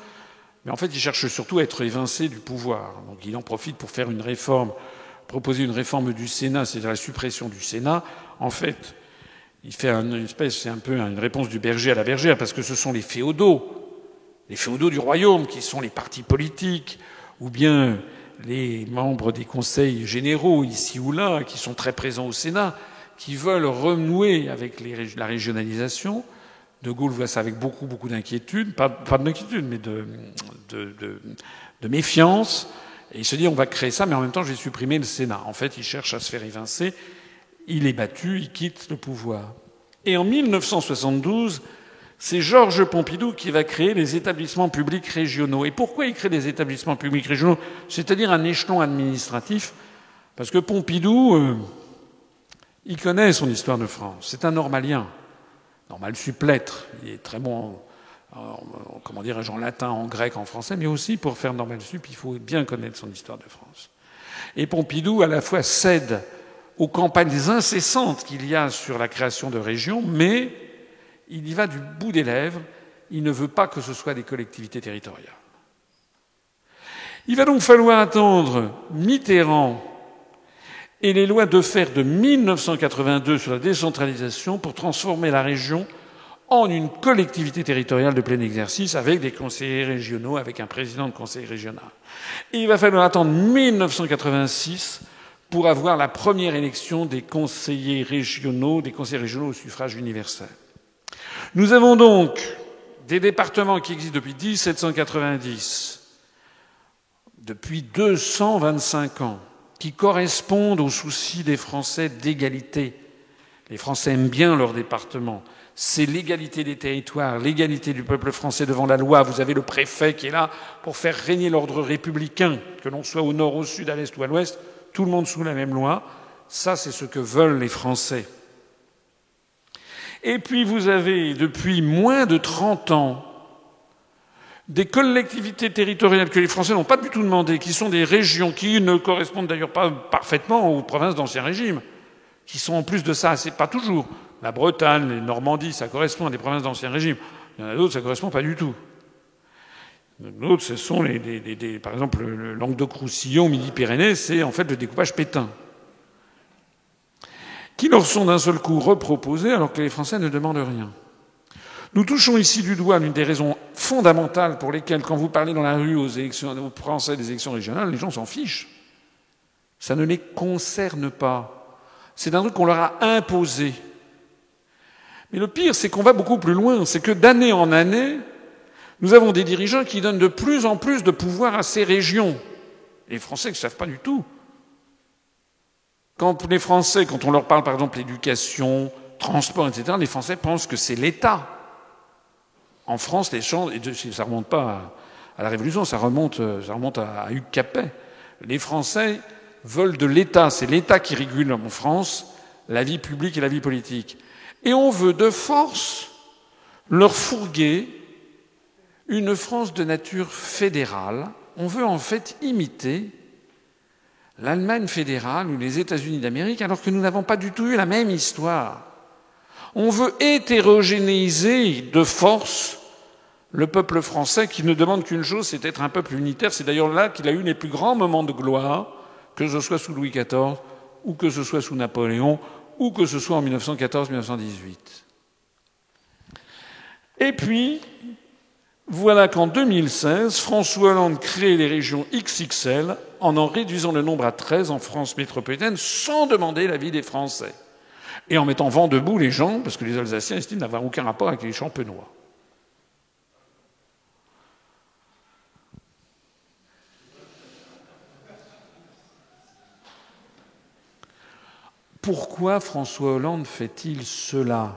Mais en fait, il cherche surtout à être évincé du pouvoir. Donc il en profite pour faire une réforme, proposer une réforme du Sénat, c'est-à-dire la suppression du Sénat. En fait, il fait c'est un peu une réponse du berger à la bergère, parce que ce sont les féodaux du royaume, qui sont les partis politiques, ou bien les membres des conseils généraux, ici ou là, qui sont très présents au Sénat, qui veulent renouer avec la régionalisation. De Gaulle voit ça avec beaucoup d'inquiétude, pas d'inquiétude, mais de méfiance. Et il se dit, on va créer ça, mais en même temps, je vais supprimer le Sénat. En fait, il cherche à se faire évincer. Il est battu, il quitte le pouvoir. Et en 1972, c'est Georges Pompidou qui va créer les établissements publics régionaux. Et pourquoi il crée des établissements publics régionaux? C'est-à-dire un échelon administratif Parce que Pompidou, il connaît son histoire de France. C'est un normalien. Normal supplétre. Il est très bon comment dirais-je, en latin, en grec, en français, mais aussi pour faire normal sup, il faut bien connaître son histoire de France. Et Pompidou, à la fois, cède aux campagnes incessantes qu'il y a sur la création de régions, mais il y va du bout des lèvres. Il ne veut pas que ce soit des collectivités territoriales. Il va donc falloir attendre Mitterrand et les lois Defferre de 1982 sur la décentralisation pour transformer la région en une collectivité territoriale de plein exercice avec des conseillers régionaux, avec un président de conseil régional. Et il va falloir attendre 1986 pour avoir la première élection des conseillers régionaux au suffrage universel. Nous avons donc des départements qui existent depuis 1790, depuis 225 ans, qui correspondent aux soucis des Français d'égalité. Les Français aiment bien leur département. C'est l'égalité des territoires, l'égalité du peuple français devant la loi. Vous avez le préfet qui est là pour faire régner l'ordre républicain, que l'on soit au nord, au sud, à l'est ou à l'ouest, tout le monde sous la même loi. Ça, c'est ce que veulent les Français. Et puis vous avez, depuis moins de 30 ans, des collectivités territoriales que les Français n'ont pas du tout demandé, qui sont des régions qui ne correspondent d'ailleurs pas parfaitement aux provinces d'Ancien Régime, qui sont en plus de ça, c'est pas toujours. La Bretagne, les Normandies, ça correspond à des provinces d'Ancien Régime. Il y en a d'autres, ça correspond pas du tout. D'autres, ce sont par exemple, le Languedoc-Roussillon, Midi-Pyrénées, c'est en fait le découpage pétain. Qui leur sont d'un seul coup reproposés alors que les Français ne demandent rien. Nous touchons ici du doigt l'une des raisons fondamentales pour lesquelles, quand vous parlez dans la rue aux Français des élections régionales, les gens s'en fichent. Ça ne les concerne pas. C'est un truc qu'on leur a imposé. Mais le pire, c'est qu'on va beaucoup plus loin. C'est que d'année en année, nous avons des dirigeants qui donnent de plus en plus de pouvoir à ces régions. Les Français ne savent pas du tout. Quand les Français, quand on leur parle par exemple d'éducation, transport, etc., les Français pensent que c'est l'État. En France, les gens, et ça ne remonte pas à la Révolution, ça remonte à Hugues Capet. Les Français veulent de l'État. C'est l'État qui régule en France la vie publique et la vie politique. Et on veut de force leur fourguer une France de nature fédérale. On veut en fait imiter l'Allemagne fédérale ou les États-Unis d'Amérique, alors que nous n'avons pas du tout eu la même histoire. On veut hétérogénéiser de force le peuple français qui ne demande qu'une chose, c'est d'être un peuple unitaire. C'est d'ailleurs là qu'il a eu les plus grands moments de gloire, que ce soit sous Louis XIV, ou que ce soit sous Napoléon, ou que ce soit en 1914-1918. Et puis, voilà qu'en 2016, François Hollande crée les régions XXL en réduisant le nombre à 13 en France métropolitaine sans demander l'avis des Français. Et en mettant vent debout les gens, parce que les Alsaciens estiment n'avoir aucun rapport avec les Champenois. Pourquoi François Hollande fait-il cela ?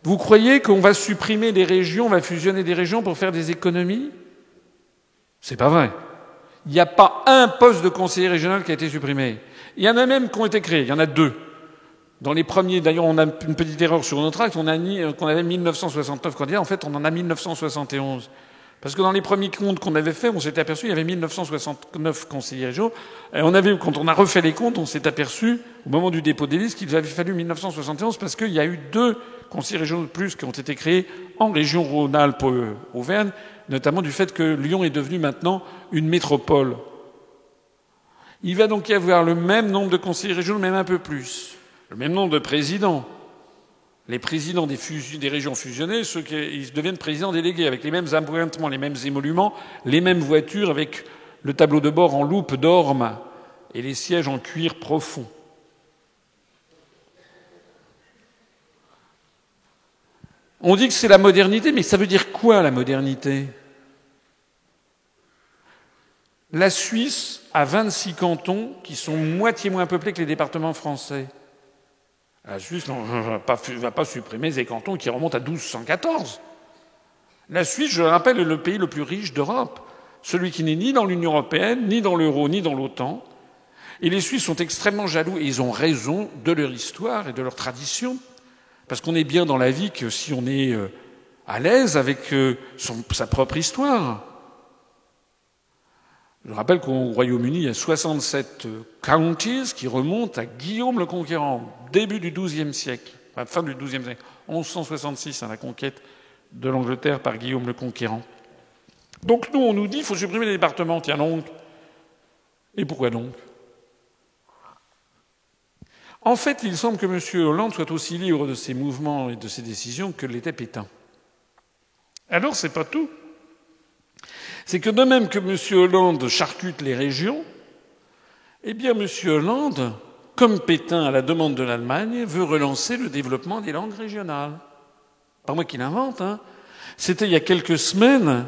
Vous croyez qu'on va supprimer des régions, on va fusionner des régions pour faire des économies ? C'est pas vrai. Il n'y a pas un poste de conseiller régional qui a été supprimé. Il y en a même qui ont été créés. Il y en a 2. Dans les premiers, d'ailleurs, on a une petite erreur sur notre acte. On a dit qu'on avait 1969 candidats. En fait, on en a 1971. Parce que dans les premiers comptes qu'on avait faits, on s'était aperçu qu'il y avait 1969 conseillers régionaux. Et quand on a refait les comptes, on s'est aperçu, au moment du dépôt des listes, qu'il avait fallu 1971 parce qu'il y a eu 2 conseillers régionaux de plus qui ont été créés en région Rhône-Alpes-Auvergne, notamment du fait que Lyon est devenu maintenant une métropole. Il va donc y avoir le même nombre de conseillers régionaux, même un peu plus. Le même nombre de présidents. Les présidents des régions fusionnées, ils deviennent présidents délégués, avec les mêmes appointements, les mêmes émoluments, les mêmes voitures, avec le tableau de bord en loupe d'orme et les sièges en cuir profond. On dit que c'est la modernité, mais ça veut dire quoi, la modernité ? La Suisse a 26 cantons qui sont moitié moins peuplés que les départements français. La Suisse ne va pas supprimer des cantons qui remontent à 1214. La Suisse, je le rappelle, est le pays le plus riche d'Europe. celui qui n'est ni dans l'Union européenne, ni dans l'euro, ni dans l'OTAN. Et les Suisses sont extrêmement jaloux, et ils ont raison, de leur histoire et de leur tradition. Parce qu'on est bien dans la vie que si on est à l'aise avec sa propre histoire. Je rappelle qu'au Royaume-Uni, il y a 67 counties qui remontent à Guillaume le Conquérant, début du XIIe siècle, enfin, fin du XIIe siècle, 1166, la conquête de l'Angleterre par Guillaume le Conquérant. Donc nous, on nous dit qu'il faut supprimer les départements. Tiens donc. Et pourquoi donc? En fait, il semble que M. Hollande soit aussi libre de ses mouvements et de ses décisions que l'était Pétain. Alors, c'est pas tout. C'est que de même que M. Hollande charcute les régions, eh bien, M. Hollande, comme Pétain à la demande de l'Allemagne, veut relancer le développement des langues régionales. Pas moi qui l'invente, hein. C'était il y a quelques semaines,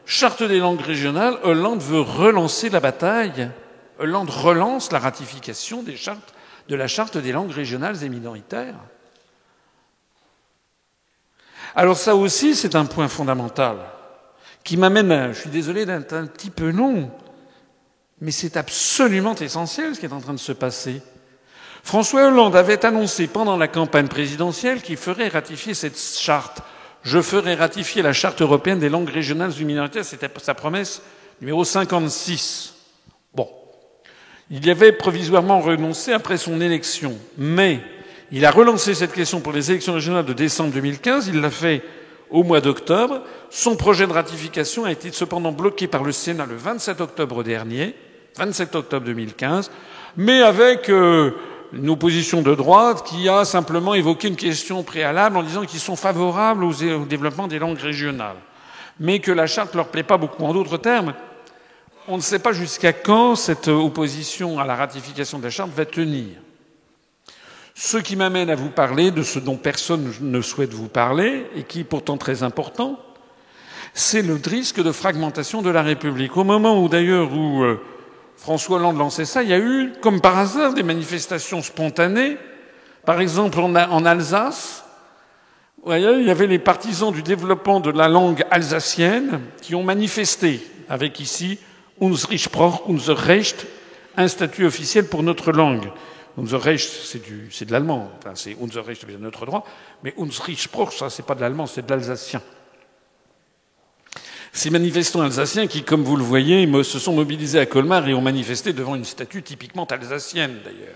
charte des langues régionales, Hollande veut relancer la bataille. Hollande relance la ratification de la charte des langues régionales et minoritaires. Alors ça aussi, c'est un point fondamental qui m'amène, je suis désolé d'être un petit peu long, mais c'est absolument essentiel ce qui est en train de se passer. François Hollande avait annoncé pendant la campagne présidentielle qu'il ferait ratifier cette charte. Je ferai ratifier la charte européenne des langues régionales et minoritaires. C'était sa promesse numéro 56. Bon. Il y avait provisoirement renoncé après son élection. Mais il a relancé cette question pour les élections régionales de décembre 2015. Il l'a fait au mois d'octobre. Son projet de ratification a été cependant bloqué par le Sénat le 27 octobre dernier, 27 octobre 2015, mais avec une opposition de droite qui a simplement évoqué une question préalable en disant qu'ils sont favorables au développement des langues régionales, mais que la charte ne leur plaît pas beaucoup. En d'autres termes, on ne sait pas jusqu'à quand cette opposition à la ratification de la charte va tenir. Ce qui m'amène à vous parler de ce dont personne ne souhaite vous parler et qui est pourtant très important, c'est le risque de fragmentation de la République. Au moment où d'ailleurs où François Hollande lançait ça, il y a eu, comme par hasard, des manifestations spontanées. Par exemple, en Alsace, il y avait les partisans du développement de la langue alsacienne qui ont manifesté avec ici « Unser Sprach, unser Recht », un statut officiel pour notre langue. Unser Recht, c'est de l'allemand. Enfin, c'est Unser Recht, c'est notre droit. Mais Unser Sprach, ça, c'est pas de l'allemand, c'est de l'alsacien. Ces manifestants alsaciens qui, comme vous le voyez, se sont mobilisés à Colmar et ont manifesté devant une statue typiquement alsacienne, d'ailleurs.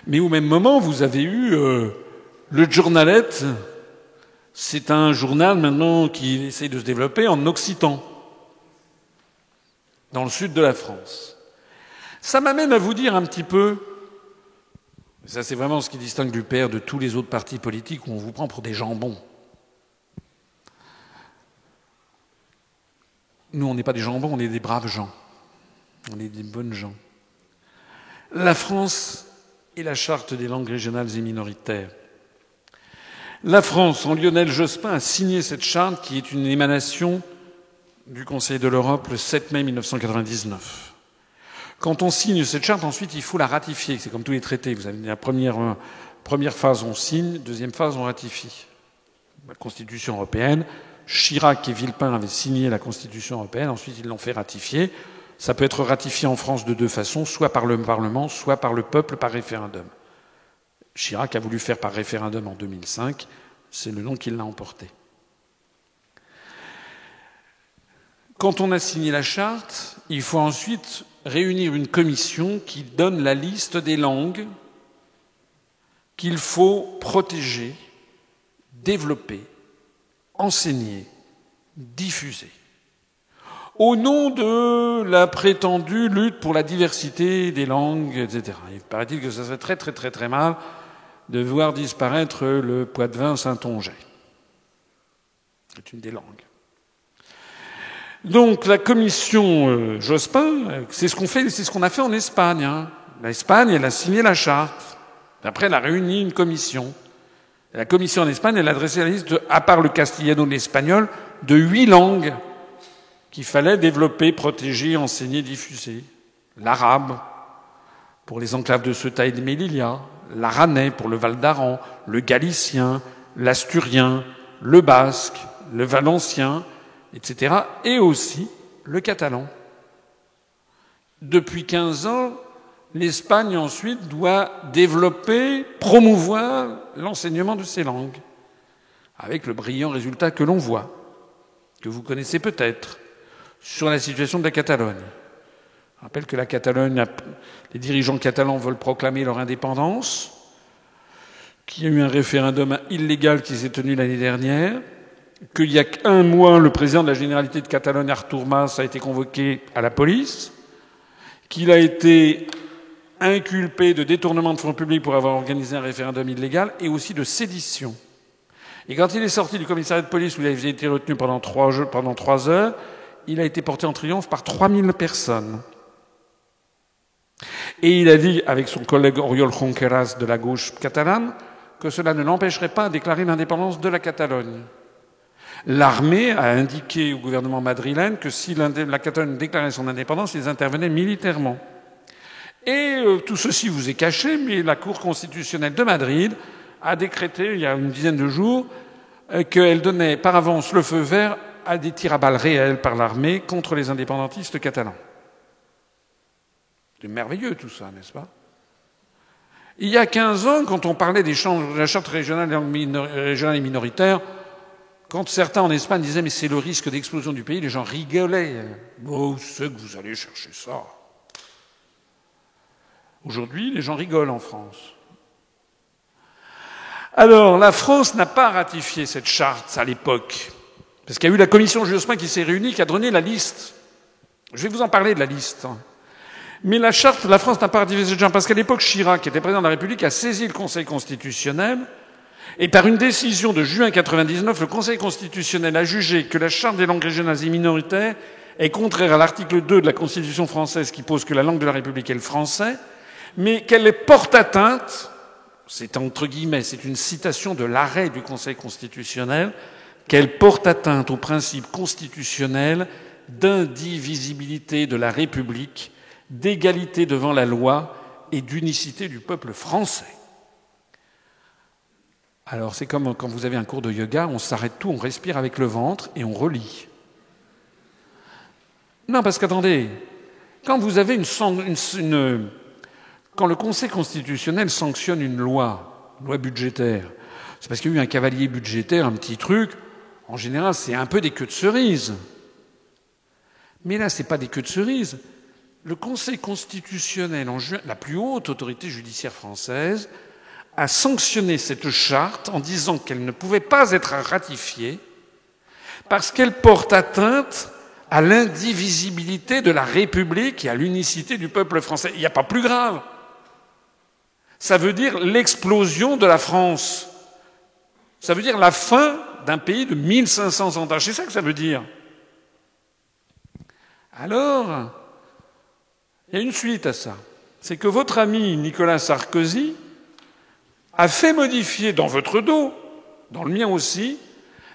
Mais au même moment, vous avez eu le Journalet. C'est un journal maintenant qui essaie de se développer en occitan, dans le sud de la France. Ça m'amène à vous dire un petit peu, ça c'est vraiment ce qui distingue l'UPR de tous les autres partis politiques où on vous prend pour des jambons. Nous, on n'est pas des jambons, on est des braves gens. On est des bonnes gens. La France et la charte des langues régionales et minoritaires. La France, en Lionel Jospin, a signé cette charte qui est une émanation du Conseil de l'Europe le 7 mai 1999. Quand on signe cette charte, ensuite, il faut la ratifier. C'est comme tous les traités. Vous avez la première phase, on signe. Deuxième phase, on ratifie. La Constitution européenne. Chirac et Villepin avaient signé la Constitution européenne. Ensuite, ils l'ont fait ratifier. Ça peut être ratifié en France de deux façons, soit par le Parlement, soit par le peuple, par référendum. Chirac a voulu faire par référendum en 2005. C'est le nom qui l'a emporté. Quand on a signé la charte, il faut ensuite réunir une commission qui donne la liste des langues qu'il faut protéger, développer, enseigner, diffuser. Au nom de la prétendue lutte pour la diversité des langues, etc. Il paraît-il que ça serait très très très très mal de voir disparaître le poitevin saintongeais. C'est une des langues. Donc la commission Jospin, c'est ce qu'on a fait en Espagne. Hein. L'Espagne, elle a signé la charte. Après, elle a réuni une commission. La commission en Espagne, elle a dressé la liste, à part le castillano et l'espagnol, de 8 langues qu'il fallait développer, protéger, enseigner, diffuser. L'arabe, pour les enclaves de Ceuta et de Melilla, l'aranais pour le Val d'Aran, le galicien, l'asturien, le basque, le valencien, etc., et aussi le catalan. Depuis 15 ans, l'Espagne ensuite doit développer, promouvoir l'enseignement de ces langues, avec le brillant résultat que l'on voit, que vous connaissez peut-être, sur la situation de la Catalogne. Je rappelle que la Catalogne, les dirigeants catalans veulent proclamer leur indépendance, qu'il y a eu un référendum illégal qui s'est tenu l'année dernière, qu'il y a un mois, le président de la Généralité de Catalogne, Artur Mas, a été convoqué à la police, qu'il a été inculpé de détournement de fonds publics pour avoir organisé un référendum illégal et aussi de sédition. Et quand il est sorti du commissariat de police où il avait été retenu pendant 3 heures, il a été porté en triomphe par 3000 personnes. Et il a dit, avec son collègue Oriol Junqueras de la gauche catalane, que cela ne l'empêcherait pas de déclarer l'indépendance de la Catalogne. L'armée a indiqué au gouvernement madrilène que si la Catalogne déclarait son indépendance, ils intervenaient militairement. Et tout ceci vous est caché, mais la Cour constitutionnelle de Madrid a décrété, il y a une dizaine de jours, qu'elle donnait par avance le feu vert à des tirs à balles réels par l'armée contre les indépendantistes catalans. C'est merveilleux tout ça, n'est-ce pas? Il y a 15 ans, quand on parlait de la charte régionale et minoritaire, quand certains en Espagne disaient « mais c'est le risque d'explosion du pays », les gens rigolaient. « Oh, c'est que vous allez chercher ça ». Aujourd'hui, les gens rigolent en France. Alors, la France n'a pas ratifié cette charte à l'époque, parce qu'il y a eu la commission Jospin qui s'est réunie, qui a donné la liste. Je vais vous en parler de la liste. Mais la charte, la France n'a pas ratifié cette charte, parce qu'à l'époque, Chirac, qui était président de la République, a saisi le Conseil constitutionnel, et par une décision de juin 1999, le Conseil constitutionnel a jugé que la charte des langues régionales et minoritaires est contraire à l'article 2 de la Constitution française qui pose que la langue de la République est le français, mais qu'elle porte atteinte, c'est entre guillemets, c'est une citation de l'arrêt du Conseil constitutionnel, qu'elle porte atteinte au principe constitutionnel d'indivisibilité de la République, d'égalité devant la loi et d'unicité du peuple français. Alors c'est comme quand vous avez un cours de yoga, on s'arrête tout, on respire avec le ventre et on relit. Non, parce qu'attendez, quand vous avez quand le Conseil constitutionnel sanctionne une loi budgétaire, c'est parce qu'il y a eu un cavalier budgétaire, un petit truc, en général c'est un peu des queues de cerise. Mais là, c'est pas des queues de cerise. Le Conseil constitutionnel, en juin, la plus haute autorité judiciaire française, a sanctionné cette charte en disant qu'elle ne pouvait pas être ratifiée parce qu'elle porte atteinte à l'indivisibilité de la République et à l'unicité du peuple français. Il n'y a pas plus grave. Ça veut dire l'explosion de la France. Ça veut dire la fin d'un pays de 1500 ans d'âge. C'est ça que ça veut dire. Alors, il y a une suite à ça. C'est que votre ami Nicolas Sarkozy a fait modifier dans votre dos, dans le mien aussi,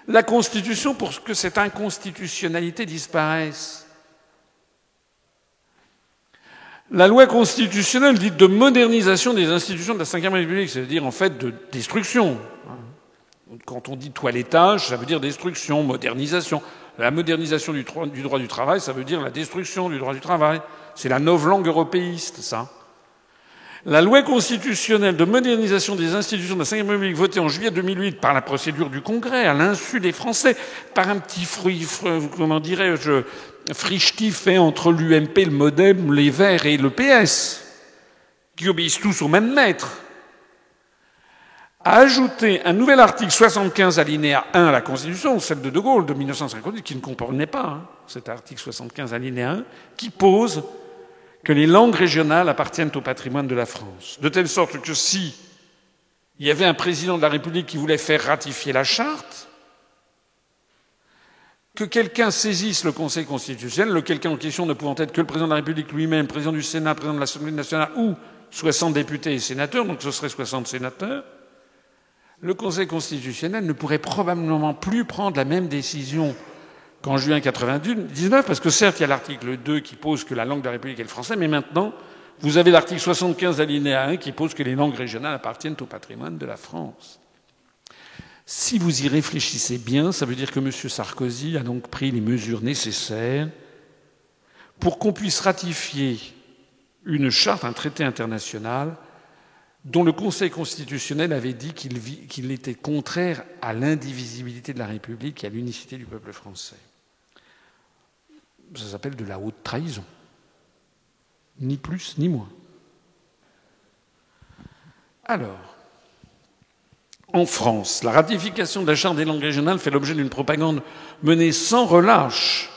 la Constitution pour que cette inconstitutionnalité disparaisse. La loi constitutionnelle dite de modernisation des institutions de la Ve République, c'est-à-dire en fait de destruction. Quand on dit toilettage, ça veut dire destruction, modernisation. La modernisation du droit du travail, ça veut dire la destruction du droit du travail. C'est la novlangue européiste, ça. La loi constitutionnelle de modernisation des institutions de la Ve République, votée en juillet 2008 par la procédure du Congrès, à l'insu des Français, par un petit frichti fait entre l'UMP, le MoDem, les Verts et le PS, qui obéissent tous au même maître, a ajouté un nouvel article 75 alinéa 1 à la Constitution, celle de De Gaulle de 1958, qui ne comprenait pas cet article 75 alinéa 1, qui pose que les langues régionales appartiennent au patrimoine de la France. De telle sorte que si il y avait un président de la République qui voulait faire ratifier la charte, que quelqu'un saisisse le Conseil constitutionnel, le quelqu'un en question ne pouvant être que le président de la République lui-même, le président du Sénat, le président de l'Assemblée nationale, ou 60 députés et sénateurs, donc ce serait 60 sénateurs, le Conseil constitutionnel ne pourrait probablement plus prendre la même décision qu'en juin 1999, parce que certes, il y a l'article 2 qui pose que la langue de la République est le français, mais maintenant, vous avez l'article 75 alinéa 1 qui pose que les langues régionales appartiennent au patrimoine de la France. Si vous y réfléchissez bien, ça veut dire que M. Sarkozy a donc pris les mesures nécessaires pour qu'on puisse ratifier une charte, un traité international, dont le Conseil constitutionnel avait dit qu'il était contraire à l'indivisibilité de la République et à l'unicité du peuple français. Ça s'appelle de la haute trahison. Ni plus ni moins. Alors, en France, la ratification de la Charte des langues régionales fait l'objet d'une propagande menée sans relâche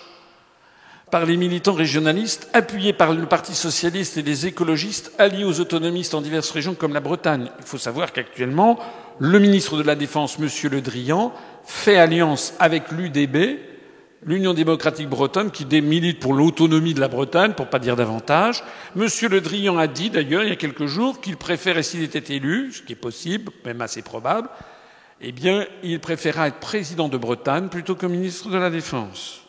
par les militants régionalistes, appuyés par le Parti socialiste et les écologistes, alliés aux autonomistes en diverses régions comme la Bretagne. Il faut savoir qu'actuellement, le ministre de la Défense, M. Le Drian, fait alliance avec l'UDB, l'Union démocratique bretonne, qui milite pour l'autonomie de la Bretagne, pour pas dire davantage. M. Le Drian a dit, d'ailleurs, il y a quelques jours, qu'il préférait, s'il était élu, ce qui est possible, même assez probable, eh bien, il préférera être président de Bretagne plutôt que ministre de la Défense.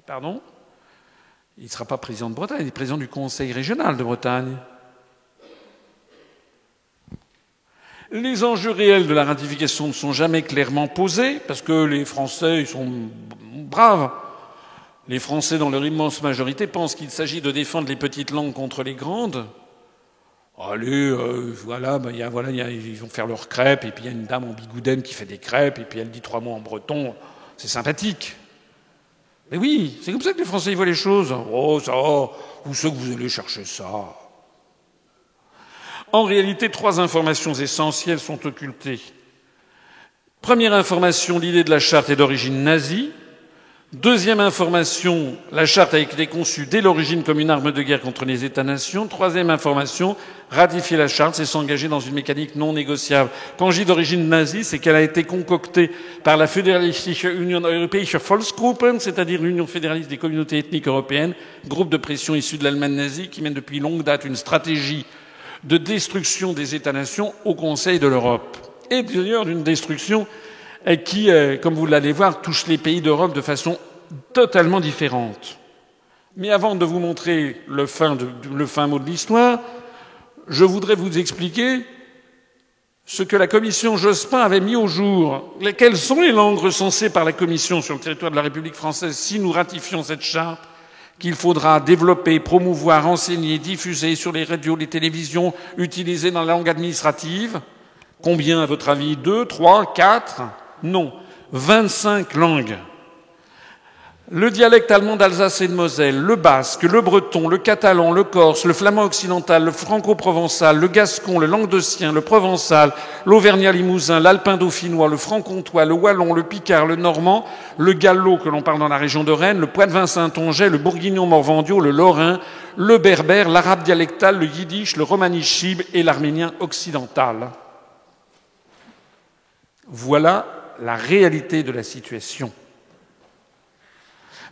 Pardon ? Il ne sera pas président de Bretagne, il est président du Conseil régional de Bretagne. Les enjeux réels de la ratification ne sont jamais clairement posés, parce que les Français, ils sont braves. Les Français, dans leur immense majorité, pensent qu'il s'agit de défendre les petites langues contre les grandes. Allez, ils vont faire leurs crêpes, et puis il y a une dame en bigoudaine qui fait des crêpes, et puis elle dit 3 mots en breton. C'est sympathique. Mais oui, c'est comme ça que les Français y voient les choses. Oh, ça, où c'est que vous allez chercher ça ? En réalité, 3 informations essentielles sont occultées. Première information, l'idée de la charte est d'origine nazie. Deuxième information, la charte a été conçue dès l'origine comme une arme de guerre contre les États-nations. Troisième information, ratifier la charte, c'est s'engager dans une mécanique non négociable. Quand je dis d'origine nazie, c'est qu'elle a été concoctée par la Föderalistische Union Europäische Volksgruppen, c'est-à-dire l'Union fédéraliste des communautés ethniques européennes, groupe de pression issu de l'Allemagne nazie, qui mène depuis longue date une stratégie de destruction des États-nations au Conseil de l'Europe. Et d'ailleurs, d'une destruction qui, comme vous l'allez voir, touche les pays d'Europe de façon totalement différente. Mais avant de vous montrer le fin mot de l'histoire, je voudrais vous expliquer ce que la commission Jospin avait mis au jour. Quelles sont les langues recensées par la commission sur le territoire de la République française si nous ratifions cette charte qu'il faudra développer, promouvoir, enseigner, diffuser sur les radios, les télévisions, utiliser dans la langue administrative? Combien, à votre avis? 2, 3, 4? Non. 25 langues. Le dialecte allemand d'Alsace et de Moselle, le basque, le breton, le catalan, le corse, le flamand occidental, le franco-provençal, le gascon, le languedocien, le provençal, l'auvergnat-limousin, l'alpin dauphinois, le franc-comtois, le wallon, le picard, le normand, le gallo que l'on parle dans la région de Rennes, le poitevin-saintongeais, le bourguignon-morvandiau, le lorrain, le berbère, l'arabe dialectal, le yiddish, le romani-chib et l'arménien occidental. Voilà la réalité de la situation.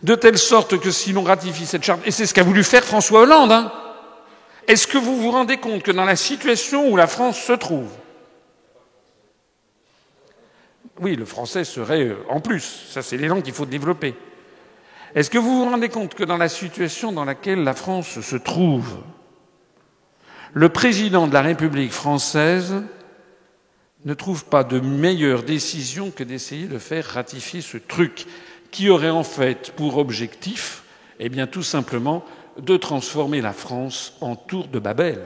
De telle sorte que si l'on ratifie cette charte, et c'est ce qu'a voulu faire François Hollande, est-ce que vous vous rendez compte que dans la situation où la France se trouve, oui, le français serait en plus, ça c'est les langues qu'il faut développer. Est-ce que vous vous rendez compte que dans la situation dans laquelle la France se trouve, le président de la République française ne trouve pas de meilleure décision que d'essayer de faire ratifier ce truc qui aurait en fait pour objectif, eh bien, tout simplement, de transformer la France en tour de Babel,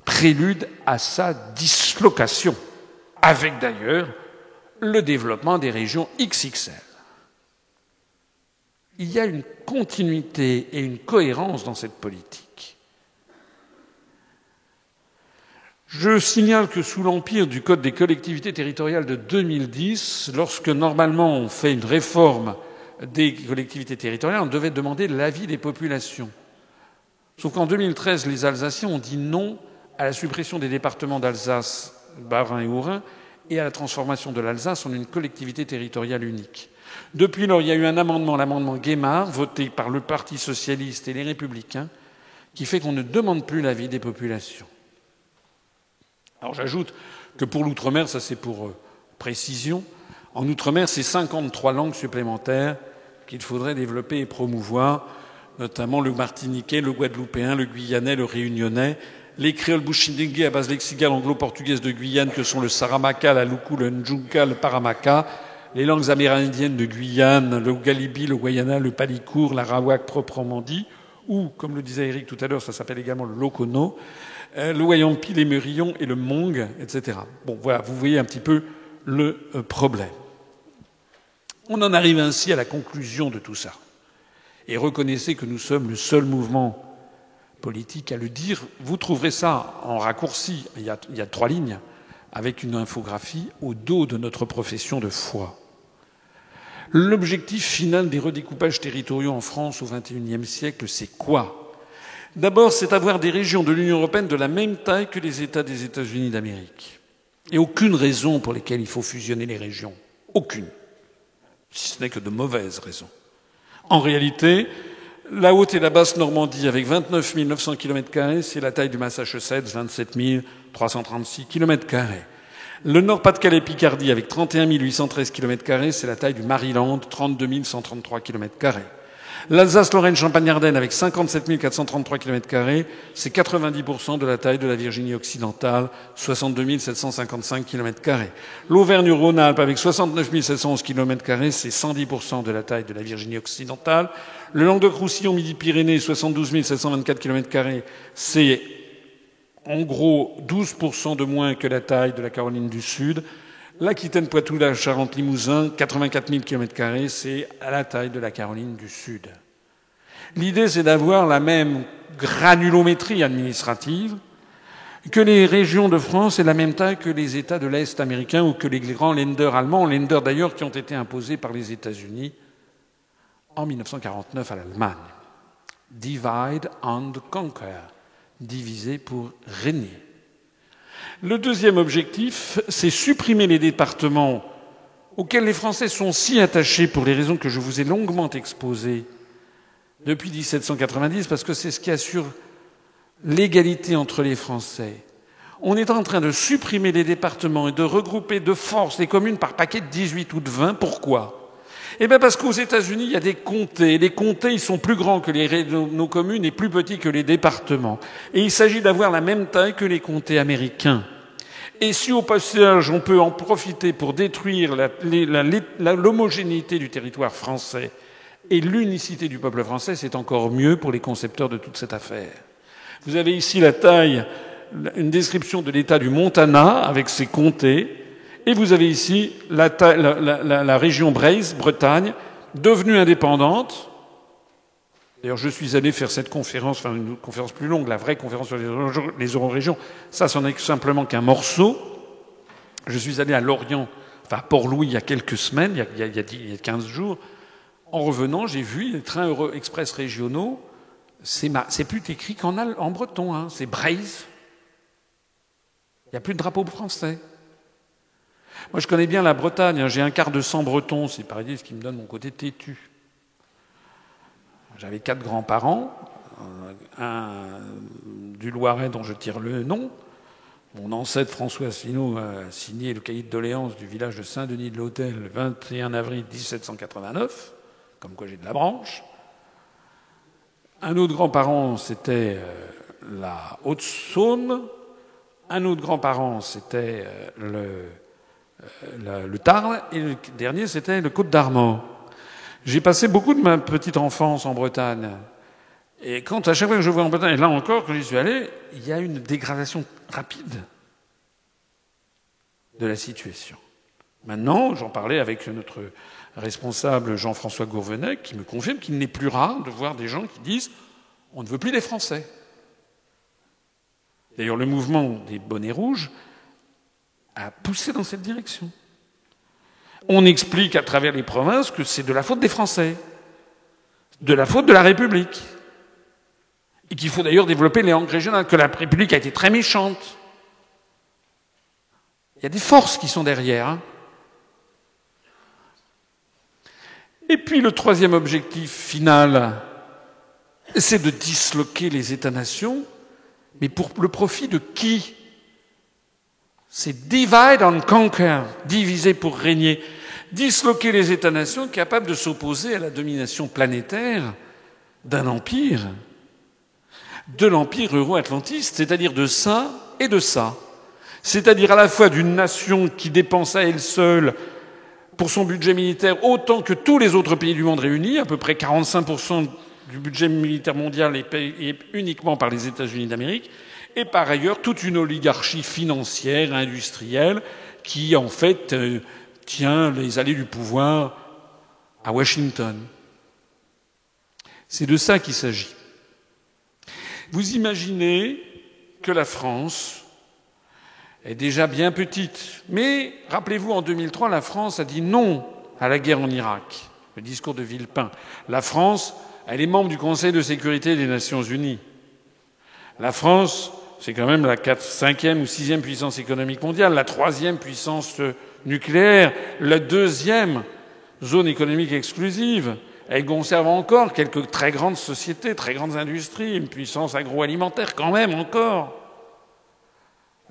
prélude à sa dislocation, avec d'ailleurs le développement des régions XXL. Il y a une continuité et une cohérence dans cette politique. Je signale que sous l'empire du Code des collectivités territoriales de 2010, lorsque normalement on fait une réforme des collectivités territoriales, on devait demander l'avis des populations. Sauf qu'en 2013, les Alsaciens ont dit non à la suppression des départements d'Alsace, Bas-Rhin et Haut-Rhin, et à la transformation de l'Alsace en une collectivité territoriale unique. Depuis lors, il y a eu un amendement, l'amendement Guémard, voté par le Parti socialiste et les Républicains, qui fait qu'on ne demande plus l'avis des populations. Alors j'ajoute que pour l'outre-mer, ça c'est pour précision, en outre-mer, c'est 53 langues supplémentaires qu'il faudrait développer et promouvoir, notamment le martiniquais, le guadeloupéen, le guyanais, le réunionnais, les créoles bushindengue à base lexicale anglo-portugaise de Guyane que sont le saramaka, la luku, le njunka, le paramaka, les langues amérindiennes de Guyane, le galibi, le guayana, le palicourt, l'arawak proprement dit, ou, comme le disait Eric tout à l'heure, ça s'appelle également le lokono, le wayampi, les murillons et le mong, etc. Bon, voilà, vous voyez un petit peu le problème. On en arrive ainsi à la conclusion de tout ça. Et reconnaissez que nous sommes le seul mouvement politique à le dire. Vous trouverez ça en raccourci, il y a 3 lignes, avec une infographie au dos de notre profession de foi. L'objectif final des redécoupages territoriaux en France au XXIe siècle, c'est quoi ? D'abord, c'est avoir des régions de l'Union européenne de la même taille que les États des États-Unis d'Amérique. Et aucune raison pour lesquelles il faut fusionner les régions. Aucune. Si ce n'est que de mauvaises raisons. En réalité, la Haute et la Basse Normandie, avec 29 900 km², c'est la taille du Massachusetts, 27 336 km². Le Nord-Pas-de-Calais-Picardie, avec 31 813 km², c'est la taille du Maryland, 32 133 km². L'Alsace-Lorraine-Champagne-Ardenne, avec 57 433 km², c'est 90% de la taille de la Virginie occidentale, 62 755 km². L'Auvergne-Rhône-Alpes, avec 69 711 km², c'est 110% de la taille de la Virginie occidentale. Le Languedoc-Roussillon, Midi-Pyrénées, 72 724 km², c'est en gros 12% de moins que la taille de la Caroline du Sud. L'Aquitaine, Poitou, la Charente-Limousin, 84 000 km², c'est à la taille de la Caroline du Sud. L'idée, c'est d'avoir la même granulométrie administrative, que les régions de France aient la même taille que les États de l'Est américain ou que les grands lenders allemands, lenders d'ailleurs qui ont été imposés par les États-Unis en 1949 à l'Allemagne. Divide and conquer. Diviser pour régner. Le deuxième objectif, c'est supprimer les départements auxquels les Français sont si attachés pour les raisons que je vous ai longuement exposées depuis 1790, parce que c'est ce qui assure l'égalité entre les Français. On est en train de supprimer les départements et de regrouper de force les communes par paquet de 18 ou de 20. Pourquoi ? Eh bien parce qu'aux États-Unis, il y a des comtés. Les comtés, ils sont plus grands que nos communes et plus petits que les départements. Et il s'agit d'avoir la même taille que les comtés américains. Et si au passage, on peut en profiter pour détruire l'homogénéité du territoire français et l'unicité du peuple français, c'est encore mieux pour les concepteurs de toute cette affaire. Vous avez ici la taille, une description de l'État du Montana avec ses comtés. Et vous avez ici la région Braise, Bretagne, devenue indépendante. D'ailleurs, je suis allé faire cette conférence, enfin une conférence plus longue, la vraie conférence sur les eurorégions. Ça, c'en est simplement qu'un morceau. Je suis allé à Lorient, enfin à Port-Louis, il y a quelques semaines, il y a 15 jours. En revenant, j'ai vu les trains express régionaux. C'est plus écrit qu'en breton, hein, c'est Braise. Il n'y a plus de drapeau français. Moi, je connais bien la Bretagne. J'ai un quart de sang breton. C'est pareil, ce qui me donne mon côté têtu. J'avais 4 grands-parents. Un du Loiret dont je tire le nom. Mon ancêtre François Asselineau a signé le cahier de doléances du village de Saint-Denis-de-l'Hôtel le 21 avril 1789. Comme quoi j'ai de la branche. Un autre grand-parent, c'était la Haute-Saône. Un autre grand-parent, c'était le Tarn, et le dernier, c'était le Côte-d'Armor. J'ai passé beaucoup de ma petite enfance en Bretagne. Et à chaque fois que je vois en Bretagne, et là encore, quand j'y suis allé, il y a une dégradation rapide de la situation. Maintenant, j'en parlais avec notre responsable Jean-François Gourvenec, qui me confirme qu'il n'est plus rare de voir des gens qui disent « on ne veut plus des Français ». D'ailleurs, le mouvement des bonnets rouges a poussé dans cette direction. On explique à travers les provinces que c'est de la faute des Français, de la faute de la République, et qu'il faut d'ailleurs développer les langues régionales, que la République a été très méchante. Il y a des forces qui sont derrière. Hein. Et puis le troisième objectif final, c'est de disloquer les États-nations, mais pour le profit de qui ? C'est divide and conquer, diviser pour régner. Disloquer les États-nations capables de s'opposer à la domination planétaire d'un empire. de l'empire euro-atlantiste, c'est-à-dire de ça et de ça. C'est-à-dire à la fois d'une nation qui dépense à elle seule pour son budget militaire autant que tous les autres pays du monde réunis, à peu près 45% du budget militaire mondial est payé uniquement par les États-Unis d'Amérique, et par ailleurs toute une oligarchie financière, industrielle, qui en fait tient les allées du pouvoir à Washington. C'est de ça qu'il s'agit. Vous imaginez que la France est déjà bien petite. Mais rappelez-vous, en 2003, la France a dit non à la guerre en Irak. Le discours de Villepin. La France, elle est membre du Conseil de sécurité des Nations Unies. La France, c'est quand même la 5e ou 6e puissance économique mondiale, la 3e puissance nucléaire, la 2e zone économique exclusive. Elle conserve encore quelques très grandes sociétés, très grandes industries, une puissance agroalimentaire quand même encore.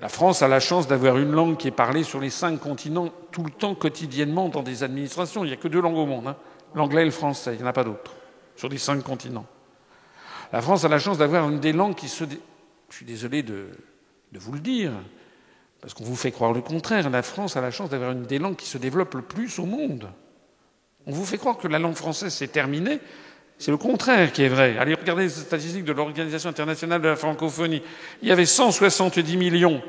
La France a la chance d'avoir une langue qui est parlée sur les 5 continents tout le temps, quotidiennement, dans des administrations. Il n'y a que 2 langues au monde, hein. L'anglais et le français, il n'y en a pas d'autres, sur les 5 continents. La France a la chance d'avoir une des langues qui se... Je suis désolé de vous le dire, parce qu'on vous fait croire le contraire. La France a la chance d'avoir une des langues qui se développe le plus au monde. On vous fait croire que la langue française, c'est terminé. C'est le contraire qui est vrai. Allez, regardez les statistiques de l'Organisation internationale de la francophonie. Il y avait 170 millions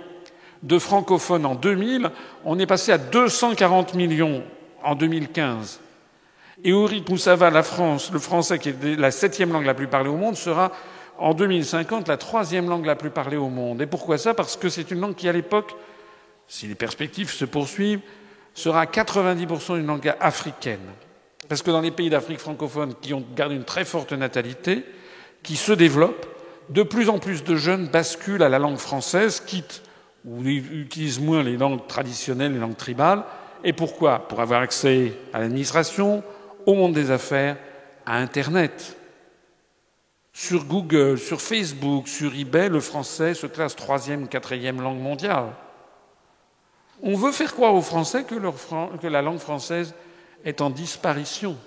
de francophones en 2000. On est passé à 240 millions en 2015. Et au rythme où ça va, la France, le français, qui est la 7e langue la plus parlée au monde, sera en 2050 la 3e langue la plus parlée au monde. Et pourquoi ça? Parce que c'est une langue qui, à l'époque, si les perspectives se poursuivent, sera à 90% une langue africaine. Parce que dans les pays d'Afrique francophone qui ont gardé une très forte natalité, qui se développent, de plus en plus de jeunes basculent à la langue française, quittent ou utilisent moins les langues traditionnelles, les langues tribales. Et pourquoi? Pour avoir accès à l'administration, au monde des affaires, à Internet. Sur Google, sur Facebook, sur eBay, le français se classe 3e ou 4e langue mondiale. On veut faire croire aux Français que la langue française est en disparition.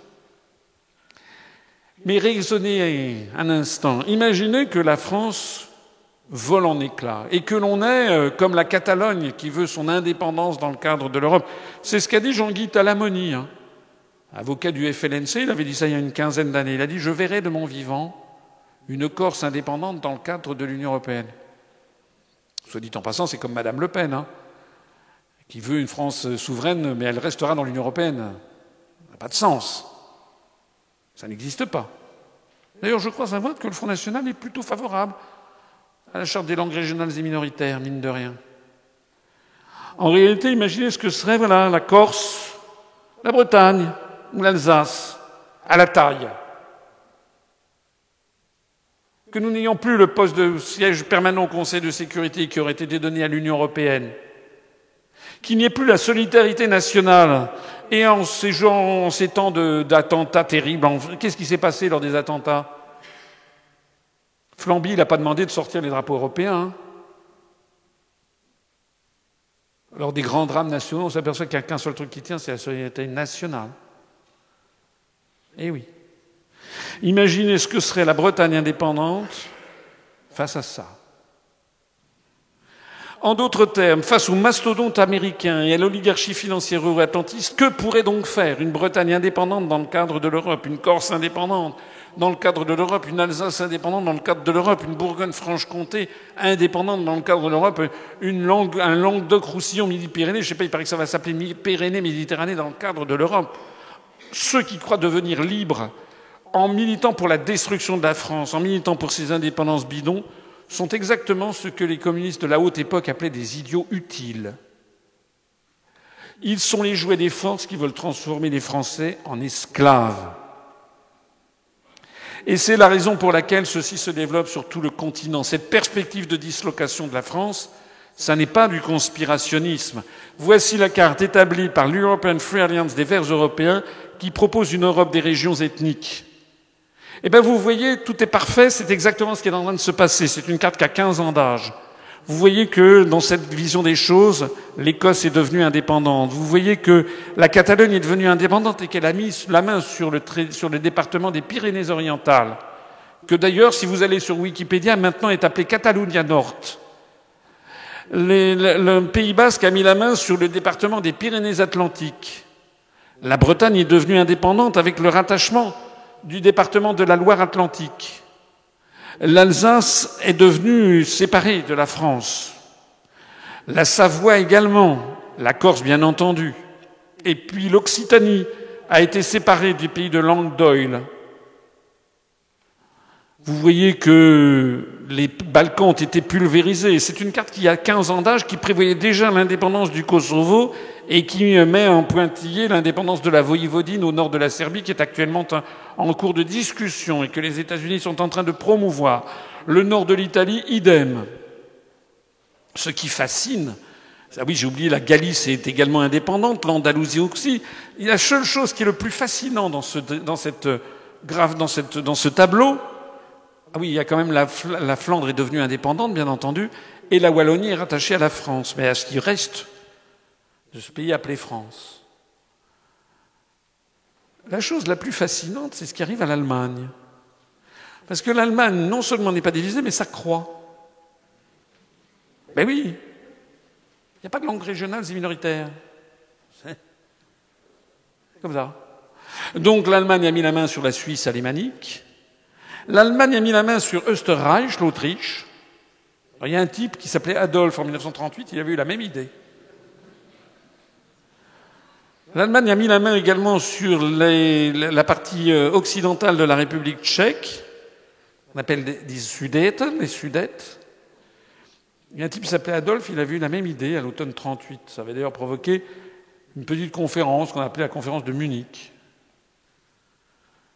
Mais raisonnez un instant. Imaginez que la France vole en éclats et que l'on est comme la Catalogne qui veut son indépendance dans le cadre de l'Europe. C'est ce qu'a dit Jean-Guy Talamoni, hein, avocat du FLNC. Il avait dit ça il y a une quinzaine d'années. Il a dit « Je verrai de mon vivant une Corse indépendante dans le cadre de l'Union européenne ». Soit dit en passant, c'est comme Madame Le Pen, hein, qui veut une France souveraine, mais elle restera dans l'Union européenne. Ça n'a pas de sens. Ça n'existe pas. D'ailleurs, je crois savoir que le Front National est plutôt favorable à la charte des langues régionales et minoritaires, mine de rien. En réalité, imaginez ce que serait la Corse, la Bretagne ou l'Alsace, à la taille. Que nous n'ayons plus le poste de siège permanent au Conseil de sécurité qui aurait été donné à l'Union européenne. Qu'il n'y ait plus la solidarité nationale. Et en ces temps d'attentats terribles, qu'est-ce qui s'est passé lors des attentats? Flamby, il n'a pas demandé de sortir les drapeaux européens. Hein. Lors des grands drames nationaux, on s'aperçoit qu'il n'y a qu'un seul truc qui tient, c'est la solidarité nationale. Eh oui. Imaginez ce que serait la Bretagne indépendante face à ça. En d'autres termes, face aux mastodontes américains et à l'oligarchie financière euro-atlantiste, que pourrait donc faire une Bretagne indépendante dans le cadre de l'Europe, une Corse indépendante dans le cadre de l'Europe, une Alsace indépendante dans le cadre de l'Europe, une Bourgogne-Franche-Comté indépendante dans le cadre de l'Europe, un Languedoc-Roussillon, Midi-Pyrénées, je ne sais pas, il paraît que ça va s'appeler Pyrénées-Méditerranée dans le cadre de l'Europe. Ceux qui croient devenir libres en militant pour la destruction de la France, en militant pour ces indépendances bidons, sont exactement ce que les communistes de la haute époque appelaient des idiots utiles. Ils sont les jouets des forces qui veulent transformer les Français en esclaves. Et c'est la raison pour laquelle ceci se développe sur tout le continent. Cette perspective de dislocation de la France, ça n'est pas du conspirationnisme. Voici la carte établie par l'European Free Alliance des Verts européens qui propose une Europe des régions ethniques. Eh bien, vous voyez, tout est parfait, c'est exactement ce qui est en train de se passer. C'est une carte qui a 15 ans d'âge. Vous voyez que, dans cette vision des choses, l'Écosse est devenue indépendante. Vous voyez que la Catalogne est devenue indépendante et qu'elle a mis la main sur le département des Pyrénées-Orientales, que d'ailleurs, si vous allez sur Wikipédia, maintenant est appelée Catalunya Nord. Le Pays basque a mis la main sur le département des Pyrénées-Atlantiques. La Bretagne est devenue indépendante avec le rattachement du département de la Loire-Atlantique. L'Alsace est devenue séparée de la France. La Savoie également, la Corse bien entendu. Et puis l'Occitanie a été séparée du pays de Languedoil. Vous voyez que les Balkans ont été pulvérisés. C'est une carte qui a 15 ans d'âge, qui prévoyait déjà l'indépendance du Kosovo et qui met en pointillé l'indépendance de la Voïvodine au nord de la Serbie, qui est actuellement en cours de discussion et que les États-Unis sont en train de promouvoir. Le nord de l'Italie, idem. Ce qui fascine, ah oui, j'ai oublié, la Galice est également indépendante, l'Andalousie aussi. La seule chose qui est le plus fascinant dans ce tableau, ah oui, il y a quand même la Flandre est devenue indépendante, bien entendu, et la Wallonie est rattachée à la France, mais à ce qui reste de ce pays appelé France. La chose la plus fascinante, c'est ce qui arrive à l'Allemagne. Parce que l'Allemagne, non seulement n'est pas divisée, mais ça croît. Ben oui, il n'y a pas de langues régionales et minoritaires. C'est comme ça. Donc l'Allemagne a mis la main sur la Suisse alémanique. L'Allemagne a mis la main sur Österreich, l'Autriche. Il y a un type qui s'appelait Adolphe en 1938, il avait eu la même idée. L'Allemagne a mis la main également sur la partie occidentale de la République tchèque. On appelle des Sudètes, les Sudètes. Il y a un type qui s'appelait Adolphe, il avait eu la même idée à l'automne 38. Ça avait d'ailleurs provoqué une petite conférence qu'on appelait la conférence de Munich.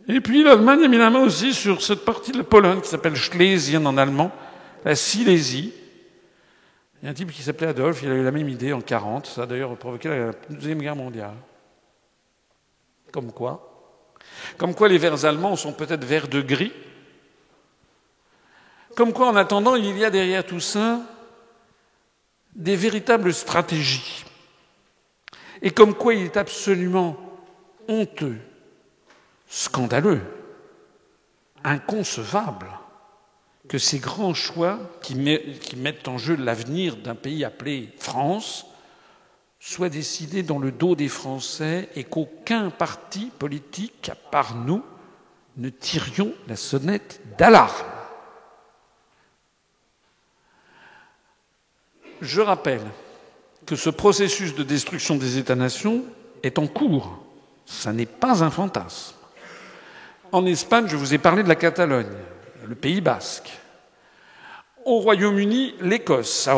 Et puis l'Allemagne a mis la main aussi sur cette partie de la Pologne qui s'appelle Schlesien en allemand, la Silésie. Il y a un type qui s'appelait Adolphe, il a eu la même idée en 1940. Ça a d'ailleurs provoqué la Deuxième Guerre mondiale. Comme quoi les verts allemands sont peut-être verts de gris. Comme quoi, en attendant, il y a derrière tout ça des véritables stratégies. Et comme quoi il est absolument honteux, scandaleux, inconcevable que ces grands choix qui mettent en jeu l'avenir d'un pays appelé France soient décidés dans le dos des Français et qu'aucun parti politique, à part nous, ne tirions la sonnette d'alarme. Je rappelle que ce processus de destruction des États-nations est en cours. Ça n'est pas un fantasme. En Espagne, je vous ai parlé de la Catalogne, le Pays basque. Au Royaume-Uni, l'Écosse.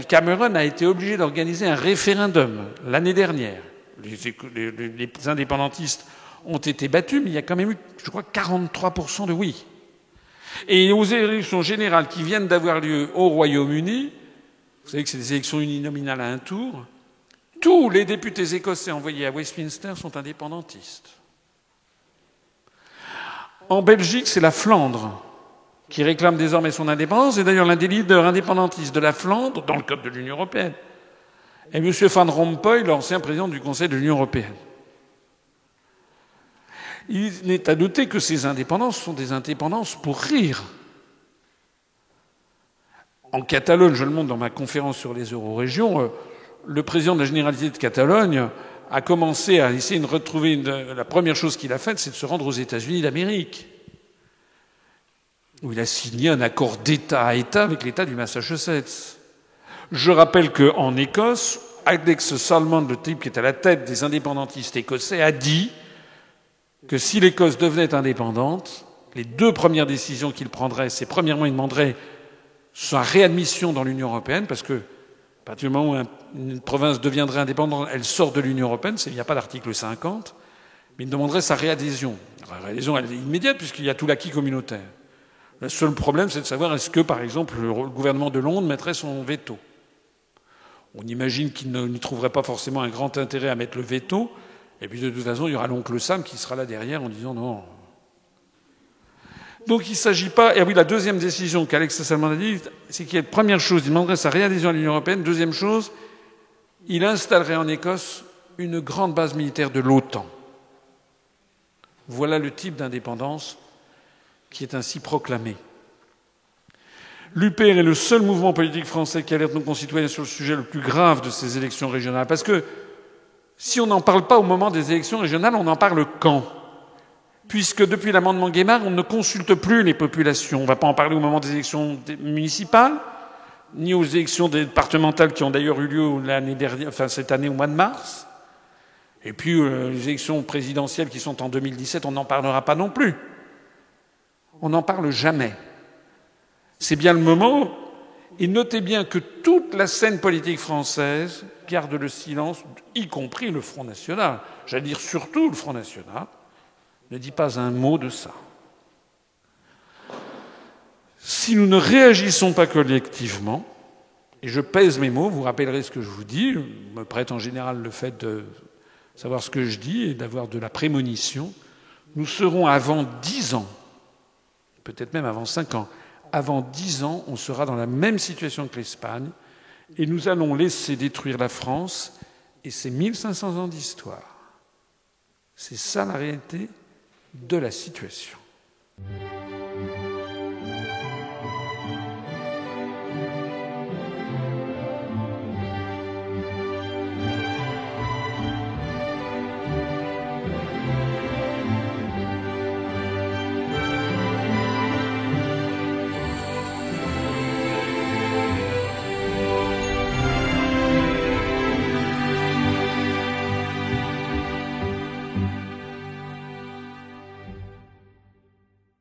Cameron a été obligé d'organiser un référendum l'année dernière. Les indépendantistes ont été battus, mais il y a quand même eu, je crois, 43% de oui. Et aux élections générales qui viennent d'avoir lieu au Royaume-Uni, vous savez que c'est des élections uninominales à un tour, tous les députés écossais envoyés à Westminster sont indépendantistes. En Belgique, c'est la Flandre qui réclame désormais son indépendance. Et d'ailleurs, l'un des leaders indépendantistes de la Flandre, dans le cadre de l'Union européenne, est M. Van Rompuy, l'ancien président du Conseil de l'Union européenne. Il n'est à noter que ces indépendances sont des indépendances pour rire. En Catalogne, je le montre dans ma conférence sur les eurorégions, le président de la Généralité de Catalogne a commencé à essayer de retrouver... La première chose qu'il a faite, c'est de se rendre aux États-Unis d'Amérique, où il a signé un accord d'État à État avec l'État du Massachusetts. Je rappelle qu'en Écosse, Alex Salmond, le type qui est à la tête des indépendantistes écossais, a dit que si l'Écosse devenait indépendante, les deux premières décisions qu'il prendrait, c'est premièrement, il demanderait sa réadmission dans l'Union européenne, parce que à partir du moment où une province deviendrait indépendante, elle sort de l'Union européenne, il n'y a pas d'article 50, mais il demanderait sa réadhésion. La réadhésion, elle est immédiate, puisqu'il y a tout l'acquis communautaire. Le seul problème, c'est de savoir est-ce que, par exemple, le gouvernement de Londres mettrait son veto. On imagine qu'il n'y trouverait pas forcément un grand intérêt à mettre le veto, et puis de toute façon, il y aura l'oncle Sam qui sera là derrière en disant non. Donc il ne s'agit pas... Et oui, la deuxième décision qu'Alex Salmond a dit, c'est qu'il y a première chose, il demanderait sa réadhésion à l'Union européenne. Deuxième chose, il installerait en Écosse une grande base militaire de l'OTAN. Voilà le type d'indépendance qui est ainsi proclamé. L'UPR est le seul mouvement politique français qui alerte nos concitoyens sur le sujet le plus grave de ces élections régionales. Parce que si on n'en parle pas au moment des élections régionales, on en parle quand ? Puisque depuis l'amendement Guémard, on ne consulte plus les populations. On ne va pas en parler au moment des élections municipales, ni aux élections départementales qui ont d'ailleurs eu lieu l'année dernière, enfin cette année au mois de mars. Et puis les élections présidentielles qui sont en 2017, on n'en parlera pas non plus. On n'en parle jamais. C'est bien le moment. Et notez bien que toute la scène politique française garde le silence, y compris le Front National. J'allais dire surtout le Front National, ne dit pas un mot de ça. Si nous ne réagissons pas collectivement, et je pèse mes mots, vous rappellerez ce que je vous dis, je me prête en général le fait de savoir ce que je dis et d'avoir de la prémonition, nous serons avant 10 ans, peut-être même avant 5 ans, avant 10 ans, on sera dans la même situation que l'Espagne et nous allons laisser détruire la France et ses 1500 ans d'histoire. C'est ça la réalité de la situation.